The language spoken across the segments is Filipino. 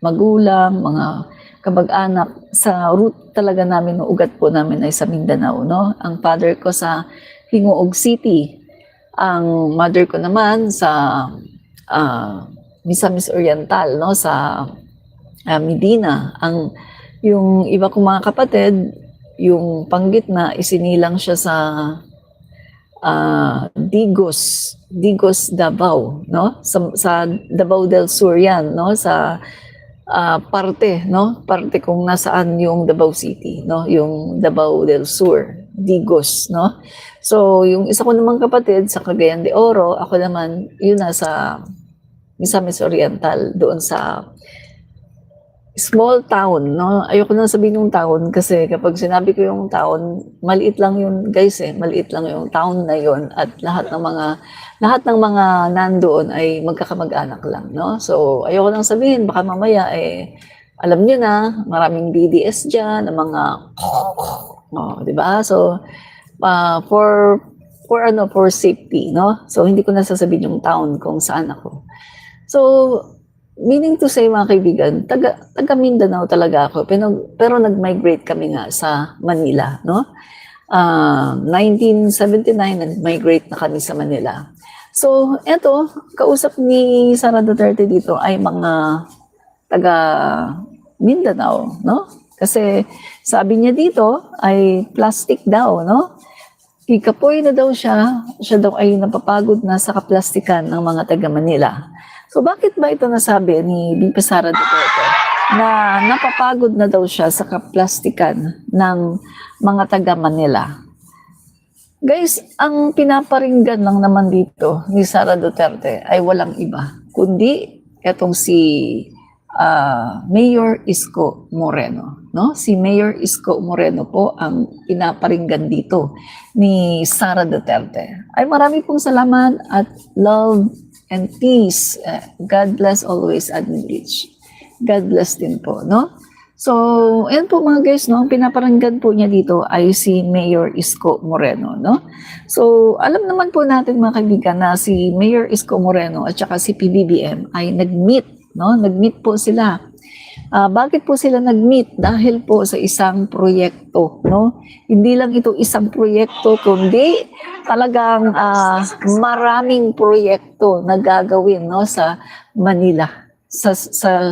magulang, mga kamag-anak. Sa root talaga namin, no, ugat po namin ay sa Mindanao, no? Ang father ko sa Hingoog City. Ang mother ko naman sa Misamis Oriental, no? Sa Medina. Yung iba kong mga kapatid, yung panggitna, isinilang siya sa Digos, Davao, no? Sa Davao del Sur yan, no? Sa parte, no? Parte kung nasaan yung Davao City, no? Yung Davao del Sur, Digos, no? So, yung isa ko namang kapatid sa Cagayan de Oro, ako naman, yun nasa Misamis Oriental, doon sa small town, no? Ayoko nang sabihin yung town kasi kapag sinabi ko yung town, maliit lang yun, guys, eh. Maliit lang yung town na yun at lahat ng mga nandoon ay magkakamag-anak lang, no? So, ayoko nang sabihin, baka mamaya alam niyo na, maraming DDS diyan, ng mga di ba? So, for safety, no? So, hindi ko na sasabihin yung town kung saan ako. So, meaning to say, mga kaibigan, taga Mindanao talaga ako, pero nag-migrate kami nga sa Manila, no? 1979, nag-migrate na kami sa Manila. So, eto, kausap ni Sara Duterte dito ay mga taga Mindanao, no? Kasi sabi niya dito ay plastic daw, no? Kikapoy na daw siya daw ay napapagod na sa kaplastikan ng mga taga Manila. So bakit ba ito nasabi ni VP Sara Duterte na napapagod na daw siya sa kaplastikan ng mga taga Manila? Guys, ang pinaparinggan lang naman dito ni Sara Duterte ay walang iba, kundi etong si Mayor Isko Moreno. No? Si Mayor Isko Moreno po ang pinaparinggan dito ni Sara Duterte. Ay marami pong salamat at love and peace. God bless always, Admin Rich. God bless din po, no? So, ayan po mga guys, no? Ang pinaparanggan po niya dito ay si Mayor Isko Moreno, no? So, alam naman po natin mga kaibigan na si Mayor Isko Moreno at saka si PBBM ay nag-meet, no? Nag-meet po sila. Bakit po sila nag-meet? Dahil po sa isang proyekto, no? Hindi lang ito isang proyekto, kundi talagang maraming proyekto na gagawin, no, sa Manila, sa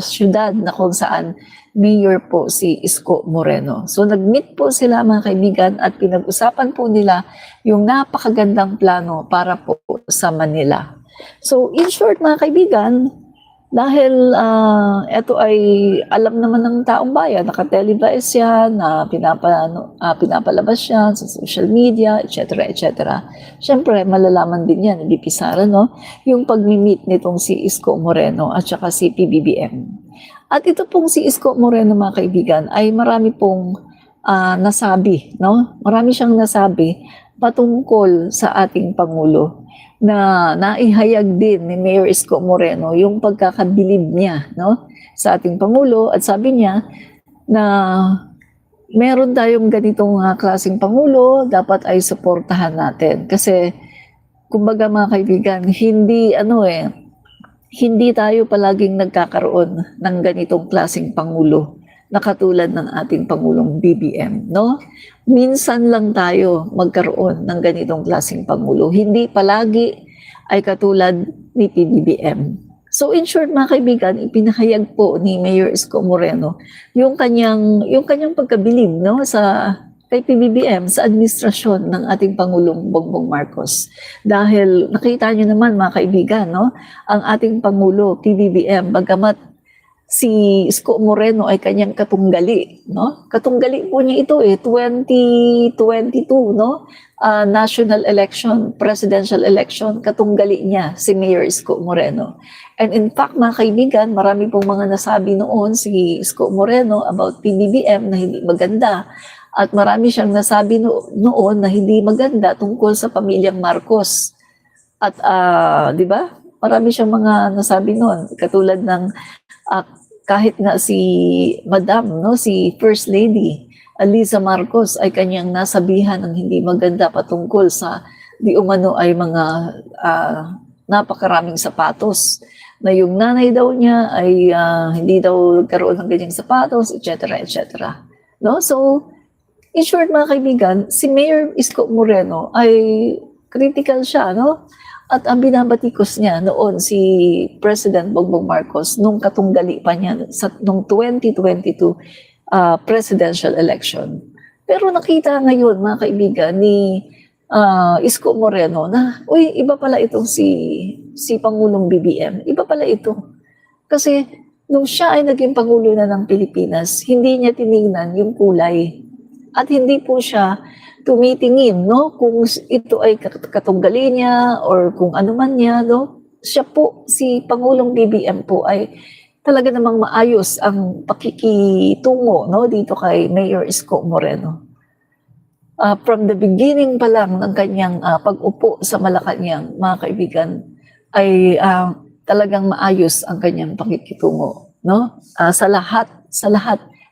syudad na kung saan mayor po si Isko Moreno. So nag-meet po sila mga kaibigan at pinag-usapan po nila yung napakagandang plano para po sa Manila. So in short mga kaibigan, dahil ito ay alam naman ng taong bayan, nakatelevise yan, pinapalabas yan sa social media, etc. etc. Siyempre, malalaman din yan, VP Sara, no? Yung pag-meet nitong si Isko Moreno at saka si PBBM. At ito pong si Isko Moreno, mga kaibigan, ay marami pong nasabi, no? Marami siyang nasabi patungkol sa ating Pangulo na naihayag din ni Mayor Isko Moreno yung pagkakabilib niya, no, sa ating Pangulo at sabi niya na meron tayong ganitong klaseng Pangulo, dapat ay suportahan natin kasi kumbaga mga kaibigan, hindi tayo palaging nagkakaroon ng ganitong klaseng Pangulo na katulad ng ating Pangulong BBM, no? Minsan lang tayo magkaroon ng ganitong klaseng Pangulo. Hindi palagi ay katulad ni PBBM. So in short mga kaibigan, ipinahayag po ni Mayor Isko Moreno yung kanyang pagkabilib, no, kay PBBM sa administrasyon ng ating Pangulong Bongbong Marcos. Dahil nakita niyo naman mga kaibigan, no, ang ating Pangulo PBBM, bagamat si Isko Moreno ay kanyang katunggali, no? Katunggali po niya ito 2022, no? National election, presidential election, katunggali niya si Mayor Isko Moreno. And in fact, mga kaibigan, marami pong mga nasabi noon si Isko Moreno about PBBM na hindi maganda. At marami siyang nasabi noon na hindi maganda tungkol sa pamilyang Marcos. At di ba? Marami siyang mga nasabi noon, katulad ng kahit nga si Madam, no, si First Lady Liza Marcos ay kanyang nasabihan ng hindi maganda patungkol sa di umano ay mga napakaraming sapatos na yung nanay daw niya ay hindi daw nagkaroon ng ganyang sapatos, etc. etc. No? So, in short mga kaibigan, si Mayor Isko Moreno ay critical siya, no? At ang binabatikos niya noon si President Bongbong Marcos nung katunggali pa niya nung 2022 presidential election. Pero nakita ngayon mga kaibigan ni Isko Moreno na, uy, iba pala itong si Pangulong BBM. Iba pala ito. Kasi nung siya ay naging Pangulo na ng Pilipinas, hindi niya tinignan yung kulay. At hindi po siya tumitingin, no? Kung ito ay katunggali niya or kung ano man niya, no? Siya po, si Pangulong BBM po ay talaga namang maayos ang pakikitungo, no? Dito kay Mayor Isko Moreno. From the beginning pa lang ng kanyang pag-upo sa Malacanang, mga kaibigan, ay talagang maayos ang kanyang pakikitungo, no? Sa lahat,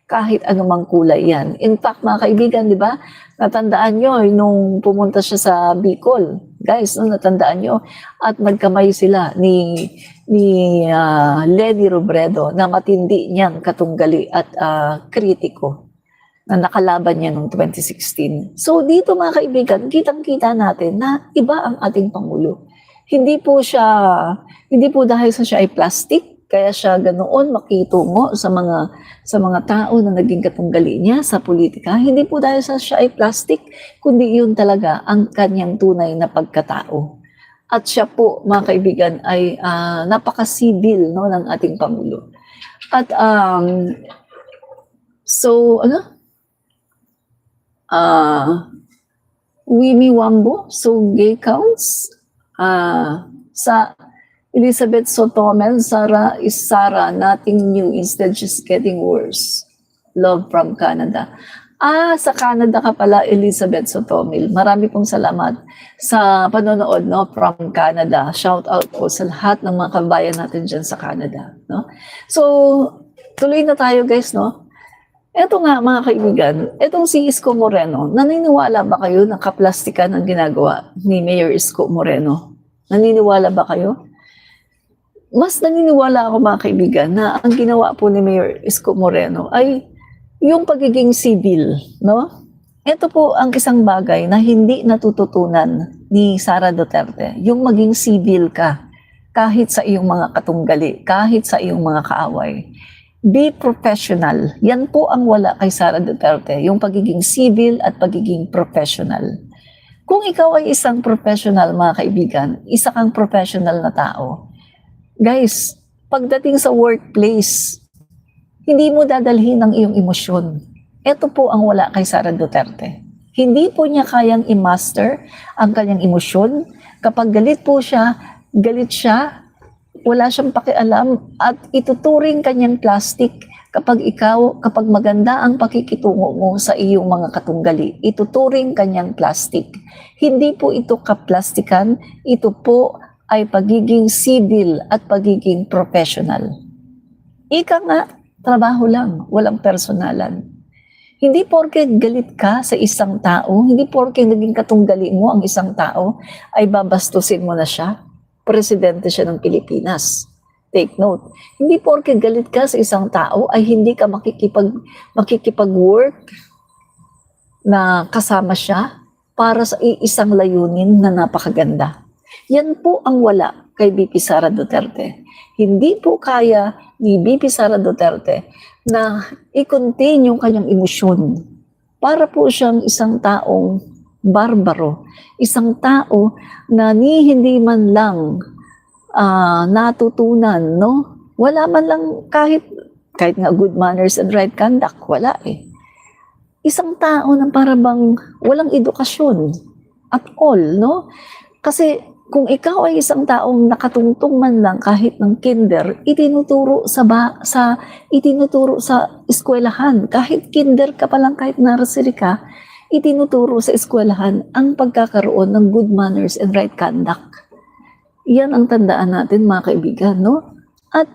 kahit anumang kulay yan. In fact, mga kaibigan, di ba, natandaan nyo, nung pumunta siya sa Bicol, guys, no, natandaan nyo, at nagkamay sila ni Leni Robredo na matindi niyang katunggali at kritiko na nakalaban niya noong 2016. So dito mga kaibigan, kitang-kita natin na iba ang ating Pangulo. Hindi po dahil sa siya ay plastic, kaya siya ganoon makitungo sa mga tao na naging katunggali niya sa politika. Hindi po dahil sa siya ay plastic, kundi yun talaga ang kanyang tunay na pagkatao. At siya po, mga kaibigan, ay napaka-civil, no, ng ating Pangulo. At Winnie Wambo, so gay counts. Sa Elizabeth Sotomel, Sarah is Sarah, nothing new, instead she's getting worse. Love from Canada. Sa Canada ka pala, Elizabeth Sotomel. Marami pong salamat sa panonood, no, from Canada. Shout out po sa lahat ng mga kabayan natin dyan sa Canada, no? So, tuloy na tayo guys, no? Eto nga mga kaibigan, etong si Isko Moreno, naniniwala ba kayo na kaplastikan ang ginagawa ni Mayor Isko Moreno? Naniniwala ba kayo? Mas naniniwala ako mga kaibigan na ang ginawa po ni Mayor Isko Moreno ay yung pagiging civil, no? Ito po ang isang bagay na hindi natututunan ni Sara Duterte, yung maging civil ka kahit sa iyong mga katunggali, kahit sa iyong mga kaaway. Be professional. Yan po ang wala kay Sara Duterte, yung pagiging civil at pagiging professional. Kung ikaw ay isang professional, mga kaibigan, isa kang professional na tao, guys, pagdating sa workplace, hindi mo dadalhin ang iyong emosyon. Ito po ang wala kay Sara Duterte. Hindi po niya kayang i-master ang kanyang emosyon. Kapag galit po siya, galit siya, wala siyang pakialam at ituturing kanyang plastic kapag maganda ang pakikitungo mo sa iyong mga katunggali, ituturing kanyang plastic. Hindi po ito kaplastikan, ito po ay pagiging civil at pagiging professional. Ika nga, trabaho lang, walang personalan. Hindi porke galit ka sa isang tao, hindi porke naging katunggali mo ang isang tao, ay babastusin mo na siya. Presidente siya ng Pilipinas. Take note. Hindi porke galit ka sa isang tao ay hindi ka makikipag-work na kasama siya para sa isang layunin na napakaganda. Yan po ang wala kay BP Sara Duterte. Hindi po kaya ni BP Sara Duterte na i-contain yung kanyang emosyon. Para po siyang isang taong barbaro, isang tao na hindi man lang natutunan, no? Wala man lang kahit nga good manners and right conduct, wala eh. Isang tao na parang walang edukasyon at all, no? Kasi kung ikaw ay isang taong nakatungtong man lang kahit ng kinder, itinuturo sa eskwelahan, kahit kinder ka pa lang, kahit nursery ka, itinuturo sa eskwelahan ang pagkakaroon ng good manners and right conduct. Yan ang tandaan natin mga kaibigan, no? At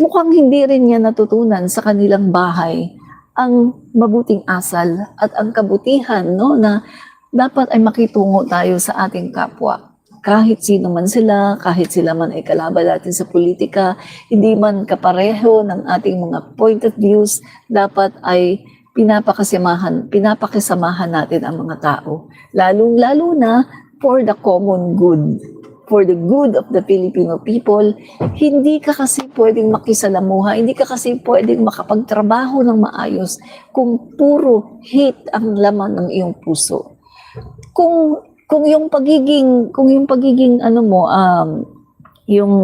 mukhang hindi rin niya natutunan sa kanilang bahay ang mabuting asal at ang kabutihan, no, na dapat ay makitungo tayo sa ating kapwa. kahit sino man sila, kahit sila man ay kalaban natin sa politika, hindi man kapareho ng ating mga point of views, dapat ay pinapakisamahan natin ang mga tao. Lalong-lalo na for the common good, for the good of the Filipino people. Hindi ka kasi pwedeng makisalamuha, hindi ka kasi pwedeng makapagtrabaho ng maayos kung puro hate ang laman ng iyong puso. Kung yung pagiging ano mo yung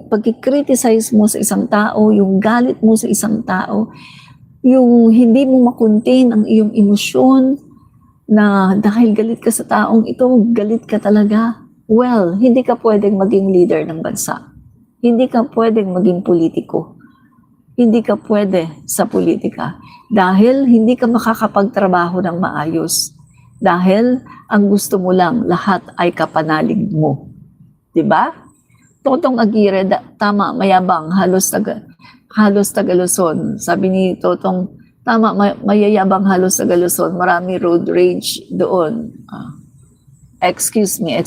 pag-criticize mo sa isang tao, yung galit mo sa isang tao, yung hindi mo makontain ang iyong emosyon na dahil galit ka sa taong ito, galit ka talaga. Well, hindi ka pwedeng maging leader ng bansa. Hindi ka pwedeng maging politiko. Hindi ka pwede sa politika. Dahil hindi ka makakapagtrabaho ng maayos. Dahil ang gusto mo lang, lahat ay kapanalig mo. Diba? Totong Aguirre, tama, mayabang, halos taga Luzon. Sabi ni Totong, tama, mayayabang halos taga Luzon. Marami road rage doon. Excuse me.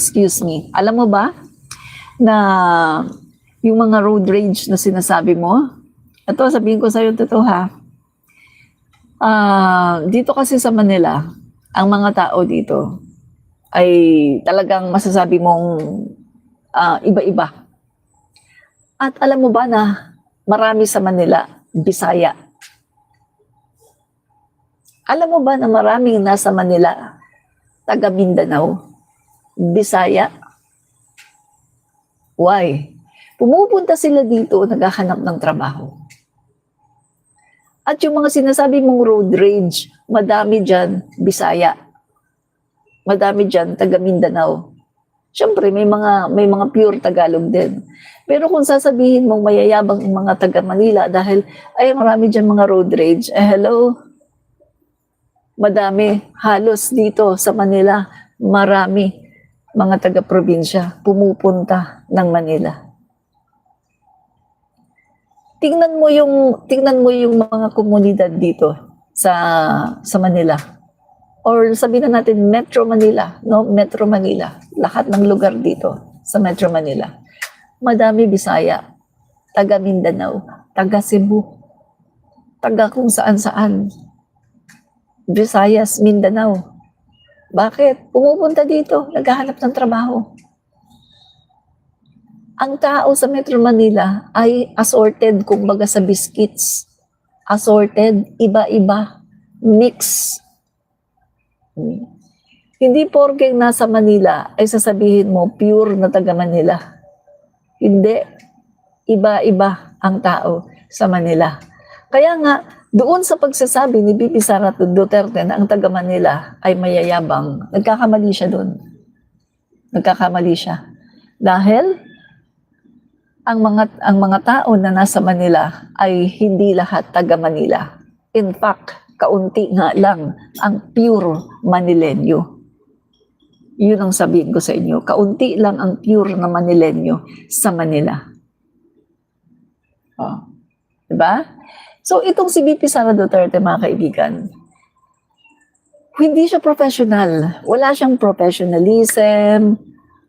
Alam mo ba na yung mga road rage na sinasabi mo, ito sabihin ko sa'yo totoo ha, dito kasi sa Manila, ang mga tao dito ay talagang masasabi mong iba-iba. At alam mo ba na marami sa Manila, Bisaya. Alam mo ba na maraming nasa Manila, taga Mindanao, Bisaya? Why? Pumupunta sila dito, naghahanap ng trabaho. At yung mga sinasabi mong road rage, madami dyan, Bisaya. Madami dyan, taga Mindanao. Siyempre, may mga pure Tagalog din. Pero kung sasabihin mong mayayabang ang mga taga Manila dahil ay marami dyan mga road rage, hello? Madami, halos dito sa Manila, marami mga taga-probinsya pumupunta ng Manila. Tingnan mo yung mga komunidad dito sa Manila. Or sabihin na natin Metro Manila, no? Metro Manila. Lahat ng lugar dito sa Metro Manila. Madami Bisaya, taga Mindanao, taga Cebu, taga kung saan-saan. Visayas, Mindanao. Bakit? Pumupunta dito, naghahanap ng trabaho. Ang tao sa Metro Manila ay assorted, kumbaga sa biscuits. Assorted, iba-iba, mix. Hindi porkeng nasa Manila ay sasabihin mo pure na taga Manila. Hindi. Iba-iba ang tao sa Manila. Kaya nga, doon sa pagsasabi ni VP Sara Duterte na ang taga Manila ay mayayabang, nagkakamali siya doon. Nagkakamali siya. Dahil ang mga tao na nasa Manila ay hindi lahat taga Manila. In fact, kaunti nga lang ang pure Manilenyo. Yun ang sabihin ko sa inyo. Kaunti lang ang pure na Manilenyo sa Manila. Diba? So, itong si VP Sara Duterte, mga kaibigan, hindi siya professional. Wala siyang professionalism,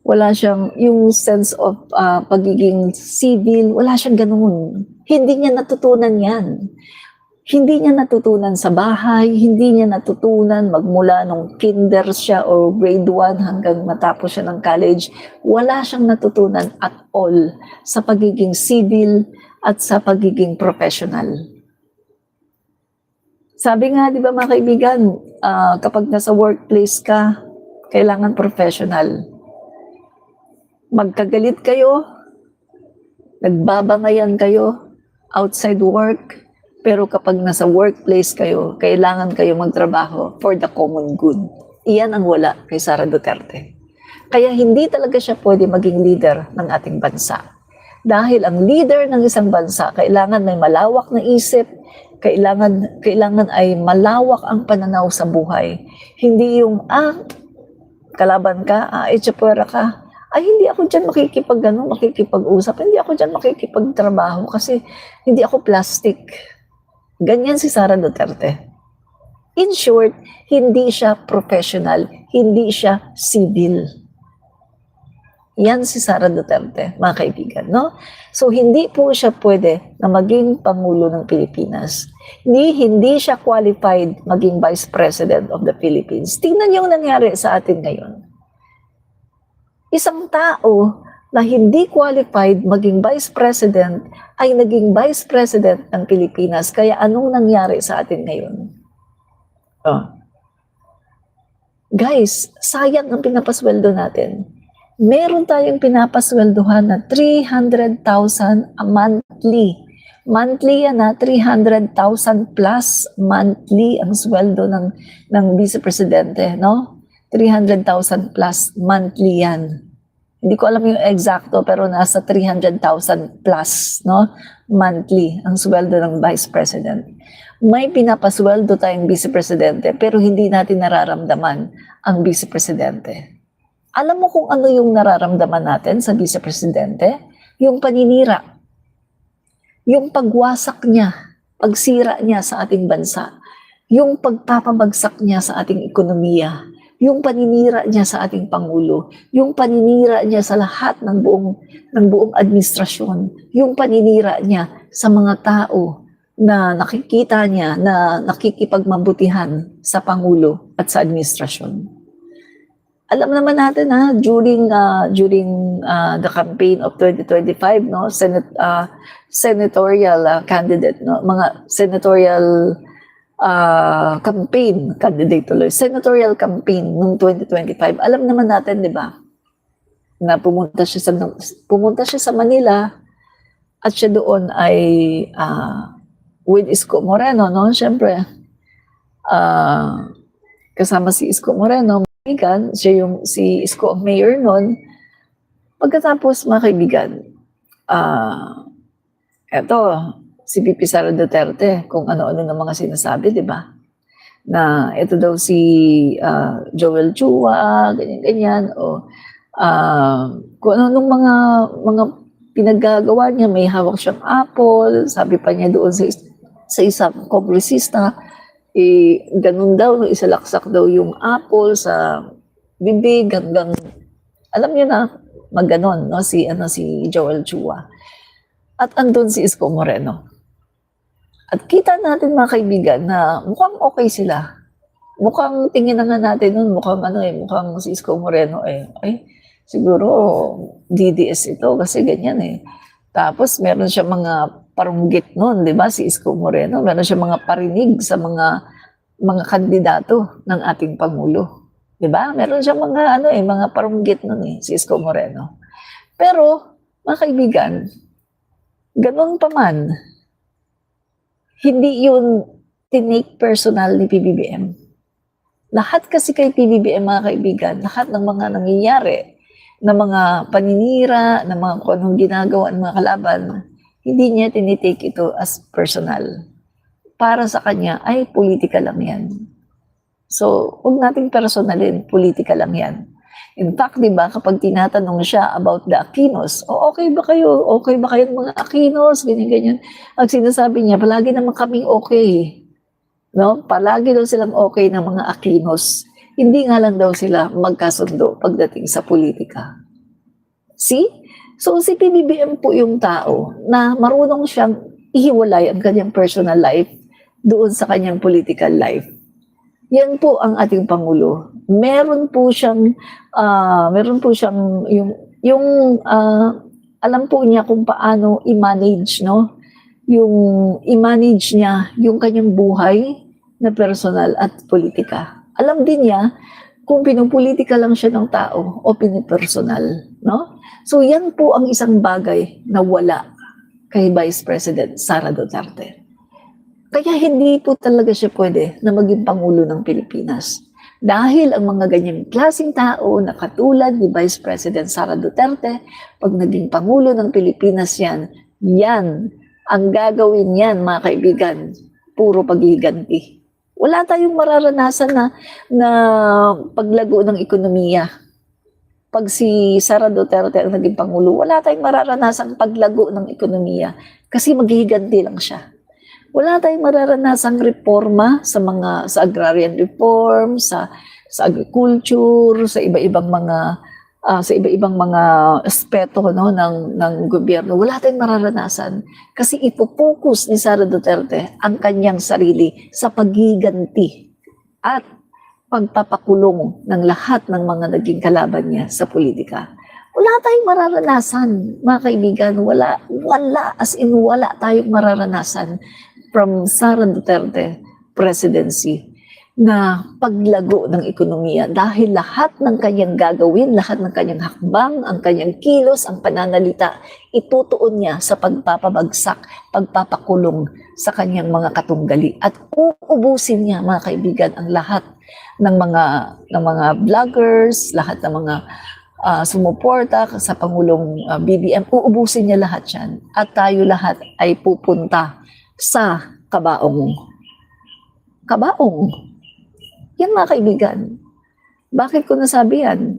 wala siyang yung sense of pagiging civil, wala siyang ganun. Hindi niya natutunan yan. Hindi niya natutunan sa bahay, hindi niya natutunan magmula nung kinder siya o grade 1 hanggang matapos siya ng college. Wala siyang natutunan at all sa pagiging civil at sa pagiging professional. Sabi nga, di ba mga kaibigan, kapag nasa workplace ka, kailangan professional. Magkagalit kayo, nagbabangayan kayo outside work, pero kapag nasa workplace kayo, kailangan kayo magtrabaho for the common good. Iyan ang wala kay Sara Duterte. Kaya hindi talaga siya pwede maging leader ng ating bansa. Dahil ang leader ng isang bansa, kailangan may malawak na isip, kailangan ay malawak ang pananaw sa buhay. Hindi yung, kalaban ka, itsapwera ka, hindi ako dyan makikipag-usap, hindi ako dyan makikipagtrabaho kasi hindi ako plastic. Ganyan si Sara Duterte. In short, hindi siya professional, hindi siya civil. Yan si Sara Duterte, mga kaibigan, no? So, hindi po siya pwede na maging Pangulo ng Pilipinas. Hindi siya qualified maging Vice President of the Philippines. Tingnan yung nangyari sa atin ngayon. Isang tao na hindi qualified maging Vice President ay naging Vice President ng Pilipinas. Kaya anong nangyari sa atin ngayon? Oh. Guys, sayang ang pinapasweldo natin. Meron tayong pinapasweldohan na 300,000 a monthly. Monthly yan na 300,000 plus monthly ang sweldo ng Vice Presidente, no? 300,000 plus monthly yan. Hindi ko alam yung eksakto pero nasa 300,000 plus, no? Monthly ang sweldo ng Vice President. May pinapasweldo tayong Vice Presidente pero hindi natin nararamdaman ang Vice Presidente. Alam mo kung ano yung nararamdaman natin sa Vice Presidente? Yung paninira. Yung pagwasak niya, pagsira niya sa ating bansa. Yung pagpapabagsak niya sa ating ekonomiya. Yung paninira niya sa ating Pangulo. Yung paninira niya sa lahat ng buong administrasyon. Yung paninira niya sa mga tao na nakikita niya na nakikipagmabutihan sa Pangulo at sa administrasyon. Alam naman natin during the campaign of 2025, no, senatorial candidate, no, mga senatorial campaign candidate tuloy, senatorial campaign noong 2025. Alam naman natin, 'di ba? Na pumunta siya sa Manila at siya doon ay with Isko Moreno, no? Syempre kasama si Isko Moreno. Siya si Isko ang mayor noon. Pagkatapos, mga kaibigan, eto, si VP Sara Duterte, kung ano-ano ng mga sinasabi, di ba? Na ito daw si Joel Chua, ganyan-ganyan, o kung ano-anong mga pinaggagawa niya, may hawak siyang apple, sabi pa niya doon sa isang kongresista, ganun daw, isalaksak daw yung apple sa bibig hanggang, alam niyo na, magganon, no? Si Joel Chua. At andun si Isko Moreno. At kita natin, mga kaibigan, na mukhang okay sila. Mukhang tingin na nga natin nun, mukhang si Isko Moreno ay siguro DDS ito kasi ganyan Tapos meron siya mga parunggit noon, 'di ba, si Isko Moreno, meron siya mga parinig sa mga kandidato ng ating pangulo, 'di ba? Meron siya mga mga parunggit noon si Isko Moreno. Pero mga kaibigan, ganun pa man, hindi yun tinake personal ni PBBM. Lahat kasi kay PBBM, mga kaibigan, lahat ng mga nangyayari, ng mga paninira, ng mga kung anong ginagawa ng mga kalaban, hindi niya tinitake ito as personal. Para sa kanya, ay politika lang yan. So, huwag nating personalin, politika lang yan. In fact, di ba, kapag tinatanong siya about the Aquinos, okay ba kayo? Okay ba kayo mga Aquinos? Ganyan-ganyan. Ang sinasabi niya, palagi naman kaming okay. No? Palagi daw silang okay ng mga Aquinos. Hindi nga lang daw sila magkasundo pagdating sa politika. See? So si PBBM po yung tao na marunong siyang ihiwalay ang kanyang personal life doon sa kanyang political life. Yan po ang ating Pangulo. Meron po siyang alam po niya kung paano i-manage, no? Yung i-manage niya yung kanyang buhay na personal at politika. Alam din niya kung pinupolitika lang siya ng tao o pinipersonal, no? So yan po ang isang bagay na wala kay Vice President Sara Duterte. Kaya hindi po talaga siya pwede na maging Pangulo ng Pilipinas. Dahil ang mga ganyang klaseng tao na katulad ni Vice President Sara Duterte, pag naging Pangulo ng Pilipinas yan ang gagawin yan, mga kaibigan, puro paghihiganti. Wala tayong mararanasan na paglago ng ekonomiya. Pag si Sara Duterte ang naging Pangulo, wala tayong mararanasan paglago ng ekonomiya kasi maghihiganti lang siya. Wala tayong mararanasang reforma sa agrarian reform, sa agriculture, sa iba-ibang mga sa iba-ibang mga aspeto, no, ng gobyerno, wala tayong mararanasan kasi ipo-focus ni Sara Duterte ang kanyang sarili sa paghiganti at pagpapakulong ng lahat ng mga naging kalaban niya sa politika. Wala tayong mararanasan, mga kaibigan. Wala, as in wala tayong mararanasan from Sara Duterte presidency na paglago ng ekonomiya dahil lahat ng kanyang gagawin, lahat ng kanyang hakbang, ang kanyang kilos, ang pananalita, itutuon niya sa pagpapabagsak, pagpapakulong sa kanyang mga katunggali at uubusin niya, mga kaibigan, ang lahat ng mga vloggers, lahat ng mga sumuporta sa Pangulong BBM, uubusin niya lahat yan at tayo lahat ay pupunta sa kabaong. Yan, mga kaibigan. Bakit ko nasabi yan?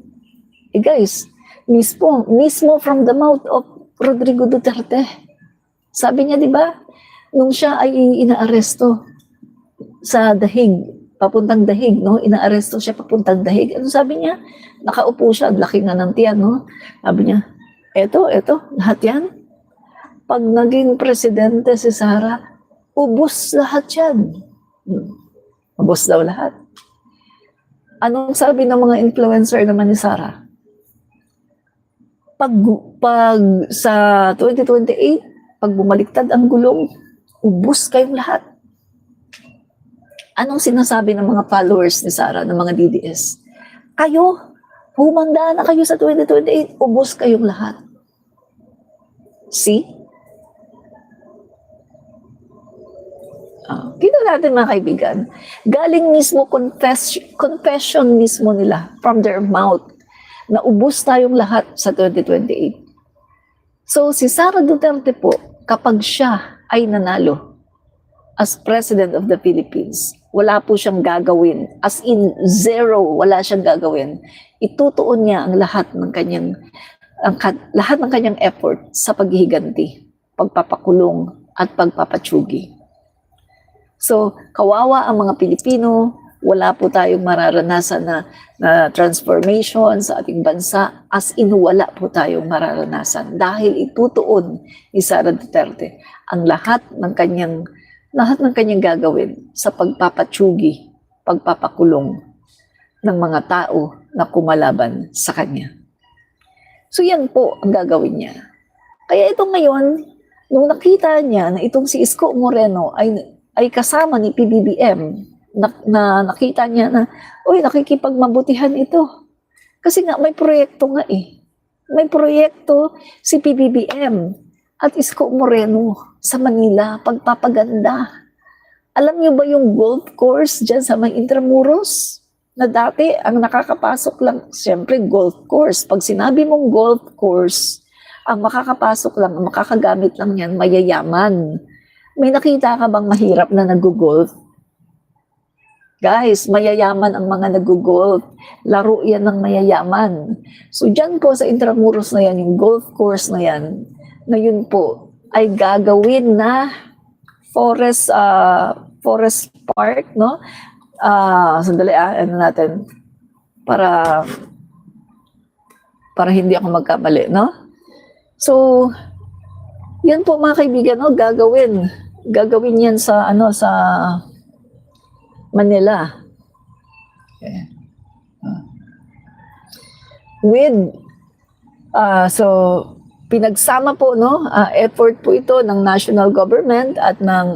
Guys, mismo from the mouth of Rodrigo Duterte. Sabi niya, di ba, nung siya ay inaaresto sa Dahig, papuntang Dahig, no? Inaaresto siya papuntang Dahig. Ano sabi niya? Nakaupo siya, laki nga ng tiyan, no? Sabi niya, eto, lahat yan. Pag naging presidente si Sara, ubos lahat yan. Ubos daw lahat. Anong sabi ng mga influencer naman ni Sara? Pag sa 2028, pag bumaliktad ang gulong, ubos kayong lahat. Anong sinasabi ng mga followers ni Sara, ng mga DDS? Kayo, humanda na kayo sa 2028, ubos kayong lahat. See? Kita natin, mga kaibigan, galing mismo confession mismo nila from their mouth na ubos tayong lahat sa 2028. So si Sara Duterte po, kapag siya ay nanalo as President of the Philippines, wala po siyang gagawin, as in zero, wala siyang gagawin. Itutuon niya ang lahat ng kanyang effort sa paghihiganti, pagpapakulong at pagpapatsugi. So, kawawa ang mga Pilipino, wala po tayong mararanasan na transformation sa ating bansa, as in wala po tayong mararanasan dahil itutuon ni Sara Duterte ang lahat ng kanyang gagawin sa pagpapatsugi, pagpapakulong ng mga tao na kumalaban sa kanya. So yan po ang gagawin niya. Kaya ito ngayon, nung nakita niya na itong si Isko Moreno ay kasama ni PBBM, na nakita niya na, uy, nakikipagmabutihan ito. Kasi nga may proyekto nga eh. May proyekto si PBBM at Isko Moreno sa Manila, pagpapaganda. Alam niyo ba yung golf course dyan sa may Intramuros? Na dati, ang nakakapasok lang, siyempre golf course. Pag sinabi mong golf course, ang makakapasok lang, ang makakagamit lang yan, mayayaman. May nakita ka bang mahirap na nag-golf? Guys, mayayaman ang mga nag-golf. Laro yan ng mayayaman. So dyan po sa Intramuros na yan, yung golf course na yan, ngayon po ay gagawin na forest park, no? Sandali ano natin, para hindi ako magkamali, no? So, yan po, mga kaibigan, no? Gagawin yan sa Manila. Okay. So pinagsama po, no, effort po ito ng national government at ng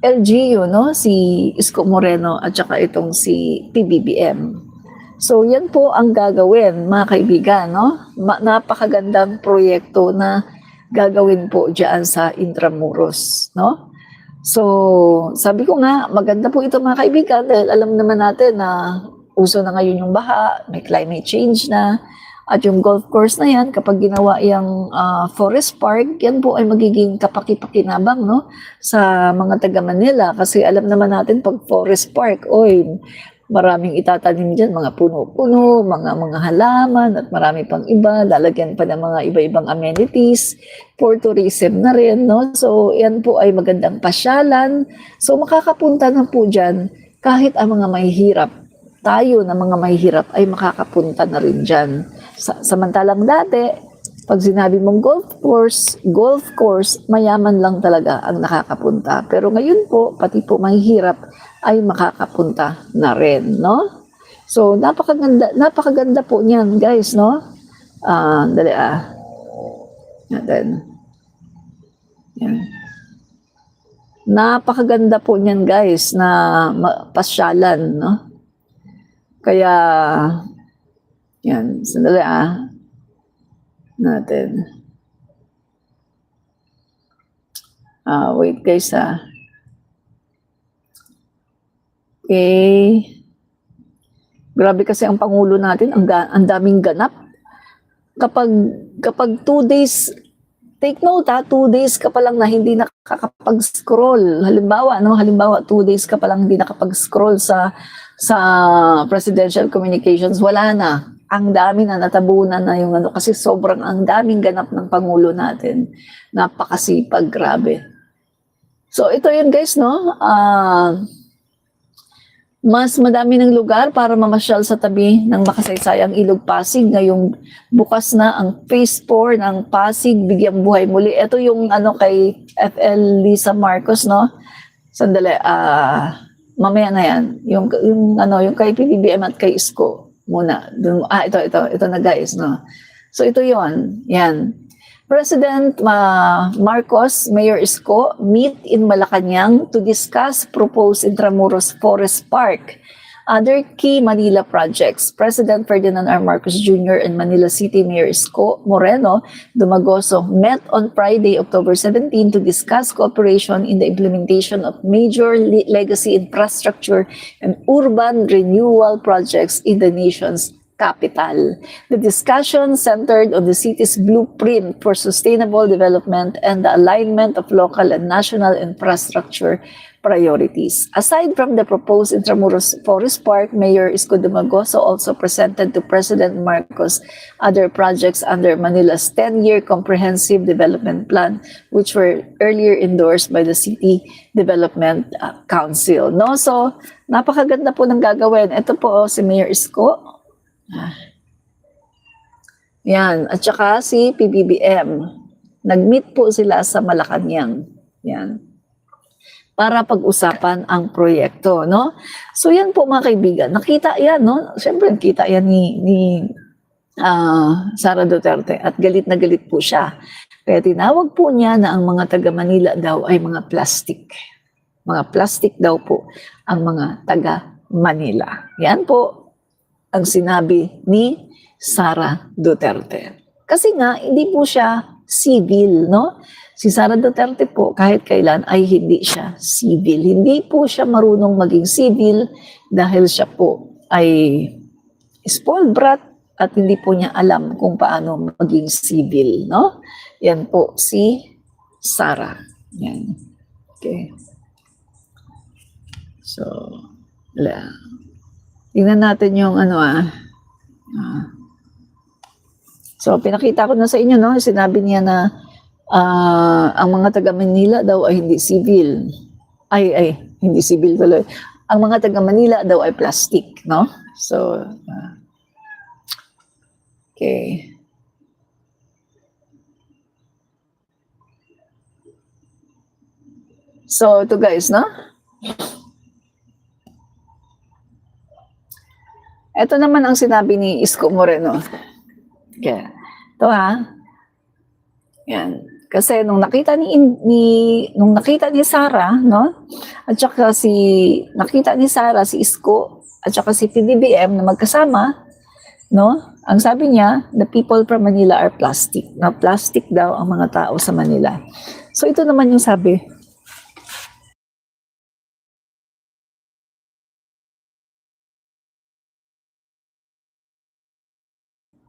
LGU, no, si Isko Moreno at saka itong si PBBM. So yan po ang gagawin, mga kaibigan, no? Napakagandang proyekto na gagawin po diyan sa Intramuros, no? So, sabi ko nga, maganda po ito, mga kaibigan, dahil alam naman natin na uso na ngayon yung baha, may climate change na, at yung golf course na yan, kapag ginawa yung forest park, yan po ay magiging kapaki-pakinabang, no, sa mga taga Manila. Kasi alam naman natin, pag forest park, maraming itatanim dyan, mga puno-puno, mga halaman, at marami pang iba, lalagyan pa ng mga iba-ibang amenities, for tourism na rin, no? So, yan po ay magandang pasyalan. So, makakapunta na po dyan kahit ang mga mahihirap tayo na mga mahihirap ay makakapunta na rin dyan. Samantalang dati, pag sinabi mong golf course, mayaman lang talaga ang nakakapunta. Pero ngayon po, pati po mahihirap ay makakapunta na rin, no? So, napakaganda po niyan, guys, no? Dali. Natin. Yan. Napakaganda po niyan, guys, na pasyalan, no? Kaya, yan, sandali natin. Wait, guys, Okay. Grabe kasi ang Pangulo natin, ang daming ganap. Kapag 2 days, take note 2 days ka pa lang na hindi nakakapag-scroll. Halimbawa 2 days ka pa lang hindi nakapag-scroll sa presidential communications, wala na. Ang dami na natabunan na yung kasi sobrang ang daming ganap ng Pangulo natin. Napakasipag, grabe. So ito yun, guys, no? Mas madami ng lugar para mamasyal sa tabi ng makasaysayang Ilog Pasig. Ngayong bukas na ang Phase 4 ng Pasig Bigyang Buhay Muli. Ito yung kay FL Lisa Marcos, no? Sandali, mamaya na yan. Yung kay PBBM at kay Isko muna. Ito na, guys, no? So ito yon, yan. President Marcos, Mayor Isko meet in Malacanang to discuss proposed Intramuros Forest Park. Other key Manila projects. President Ferdinand R. Marcos Jr. and Manila City Mayor Isko Moreno Dumagoso met on Friday, October 17 to discuss cooperation in the implementation of major legacy infrastructure and urban renewal projects in the nation's capital. The discussion centered on the city's blueprint for sustainable development and the alignment of local and national infrastructure priorities. Aside from the proposed Intramuros Forest Park, Mayor Isko Dumagoso also presented to President Marcos other projects under Manila's 10-year Comprehensive Development Plan, which were earlier endorsed by the City Development Council. No? So, napakaganda po ng gagawin. Ito po si Mayor Isko. Yan. At saka si PBBM. Nag-meet po sila sa Malacanang. Yan. Para pag-usapan ang proyekto, no? So yan po, mga kaibigan. Nakita yan, no? Siyempre, nakita yan ni Sara Duterte at galit na galit po siya. Kaya tinawag po niya na ang mga taga Manila daw ay mga plastic. Mga plastic daw po ang mga taga Manila. Yan po ang sinabi ni Sara Duterte. Kasi nga, hindi po siya civil, no? Si Sara Duterte po, kahit kailan ay hindi siya civil. Hindi po siya marunong maging civil dahil siya po ay spoiled brat at hindi po niya alam kung paano maging civil, no? Yan po si Sara. Yan. Okay. So, tingnan natin yung So, pinakita ko na sa inyo, no? Sinabi niya na ang mga taga Manila daw ay hindi civil. Hindi civil tuloy. Ang mga taga Manila daw ay plastic, no? So, okay. So, ito guys, no? Ito naman ang sinabi ni Isko Moreno. Okay. Ito Yan. Kasi nung nakita ni Sara, no? At saka nakita ni Sara si Isko at saka si PBBM na magkasama, no? Ang sabi niya, the people from Manila are plastic. Na plastic daw ang mga tao sa Manila. So ito naman yung sabi.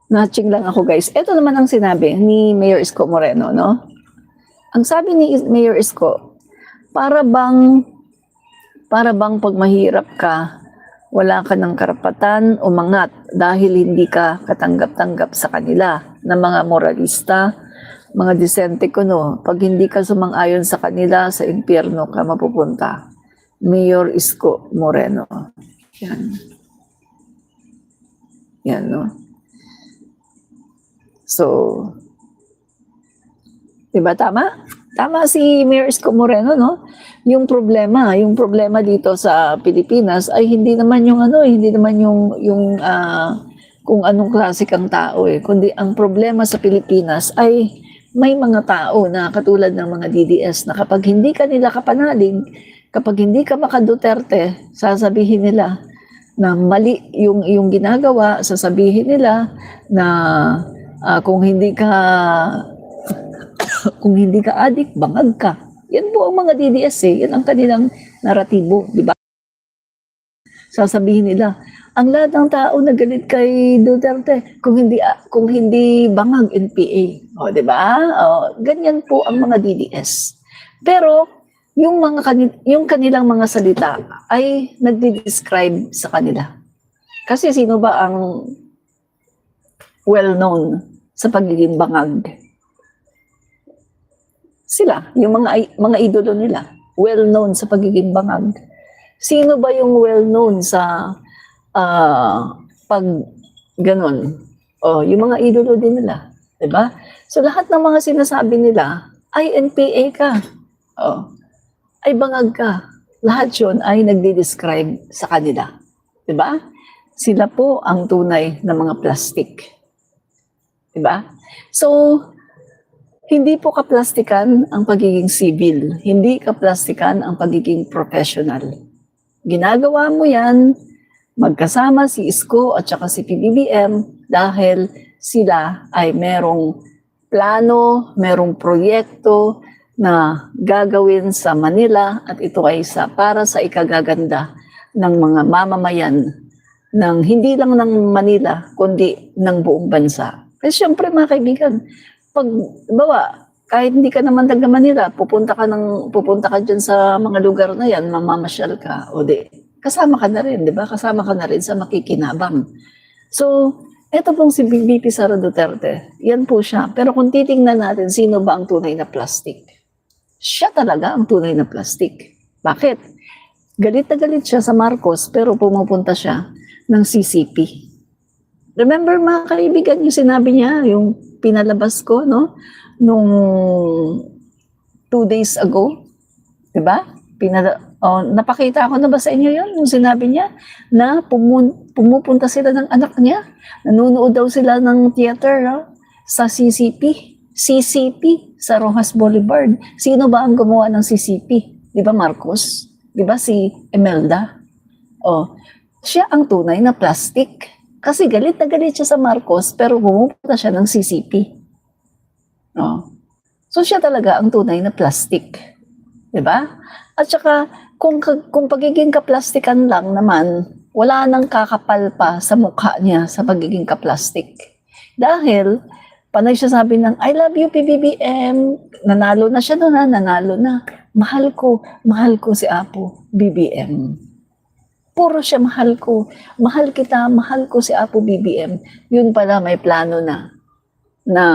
Natching lang ako, guys. Ito naman ang sinabi ni Mayor Isko Moreno, no? Ang sabi ni Mayor Isko, para bang pag mahirap ka, wala ka ng karapatan umangat dahil hindi ka katanggap-tanggap sa kanila na mga moralista, mga disente kuno. Pag hindi ka sumang-ayon sa kanila, sa impyerno ka mapupunta. Mayor Isko Moreno. Yan. Yan, no? So, diba tama? Tama si Mayor Isko Moreno, no? Yung problema dito sa Pilipinas ay hindi naman yung hindi naman yung kung anong klase kang tao kundi ang problema sa Pilipinas ay may mga tao na katulad ng mga DDS na kapag hindi ka nila kapanaling, kapag hindi ka maka-Duterte, sasabihin nila na mali yung ginagawa, sasabihin nila na kung hindi ka adik, bangag ka. Yan po ang mga DDS yan ang kanilang naratibo, di ba? Sasabihin nila, ang lahat ng tao na galit kay Duterte kung hindi bangag NPA. O, di ba? O, ganyan po ang mga DDS. Pero yung kanilang mga salita ay nagde-describe sa kanila. Kasi sino ba ang well-known sa pagiging bangag? Sila, yung mga idolo nila, well-known sa pagiging bangag. Sino ba yung well-known sa pag ganon? O, yung mga idolo din nila, 'di ba? So lahat ng mga sinasabi nila ay NPA ka. O, ay bangag ka. Lahat 'yon ay nagde-describe sa kanila, 'di ba? Sila po ang tunay na mga plastic. 'Di ba? So hindi po kaplastikan ang pagiging civil. Hindi kaplastikan ang pagiging professional. Ginagawa mo yan, magkasama si Isko at saka si PBBM dahil sila ay merong plano, merong proyekto na gagawin sa Manila at ito ay para sa ikagaganda ng mga mamamayan ng hindi lang ng Manila kundi ng buong bansa. Kasi syempre mga kaibigan, pag bawa, kahit hindi ka naman taga Manila, pupunta ka dyan sa mga lugar na yan, mamamasyal ka, o di, kasama ka na rin, di ba? Kasama ka na rin sa makikinabang. So, eto pong si VP Sara Duterte, yan po siya. Pero kung titingnan natin, sino ba ang tunay na plastic? Siya talaga ang tunay na plastic. Bakit? Galit na galit siya sa Marcos, pero pumupunta siya ng CCP. Remember mga kaibigan, yung sinabi niya, yung pinalabas ko, no? Nung 2 days ago, di ba? Napakita ko na ba sa inyo yun? Yung sinabi niya na pumupunta sila ng anak niya. Nanonood daw sila ng theater sa CCP sa Rojas Boulevard. Sino ba ang gumawa ng CCP? Di ba Marcos? Di ba si Imelda? Siya ang tunay na plastic. Kasi galit na galit siya sa Marcos, pero pumupunta siya ng CCP. So siya talaga ang tunay na plastic. Diba? At saka, kung pagiging kaplastikan lang naman, wala nang kakapal pa sa mukha niya sa pagiging kaplastik. Dahil, panay siya sabi ng, I love you, PBBM. Nanalo na siya doon, nanalo na. Mahal ko si Apo, BBM. Puro siya mahal ko. Mahal kita, mahal ko si Apo BBM. Yun pala may plano na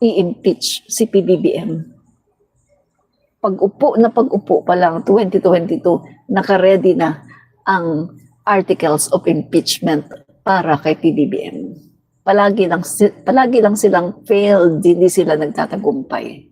i-impeach si PBBM. Pag-upo pa lang 2022, naka-ready na ang articles of impeachment para kay PBBM. Palagi lang silang failed, hindi sila nagtatagumpay.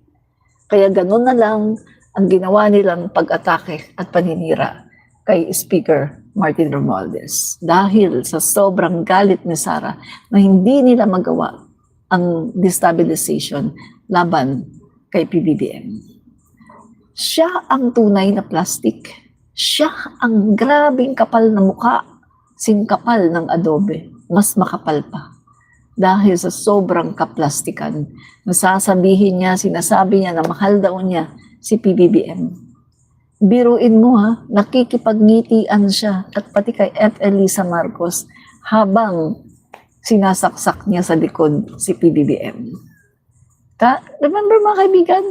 Kaya ganun na lang ang ginawa nilang pag-atake at paninira kay Speaker Martin Romualdez. Dahil sa sobrang galit ni Sara na hindi nila magawa ang destabilization laban kay PBBM. Siya ang tunay na plastic. Siya ang grabing kapal na mukha. Singkapal ng adobe. Mas makapal pa. Dahil sa sobrang kaplastikan. Nasasabihin niya, sinasabi niya na mahal daw niya si PBBM. Biruin mo nakikipagngitian siya at pati kay F. Elisa Marcos habang sinasaksak niya sa likod si PBBM. Remember mga kaibigan,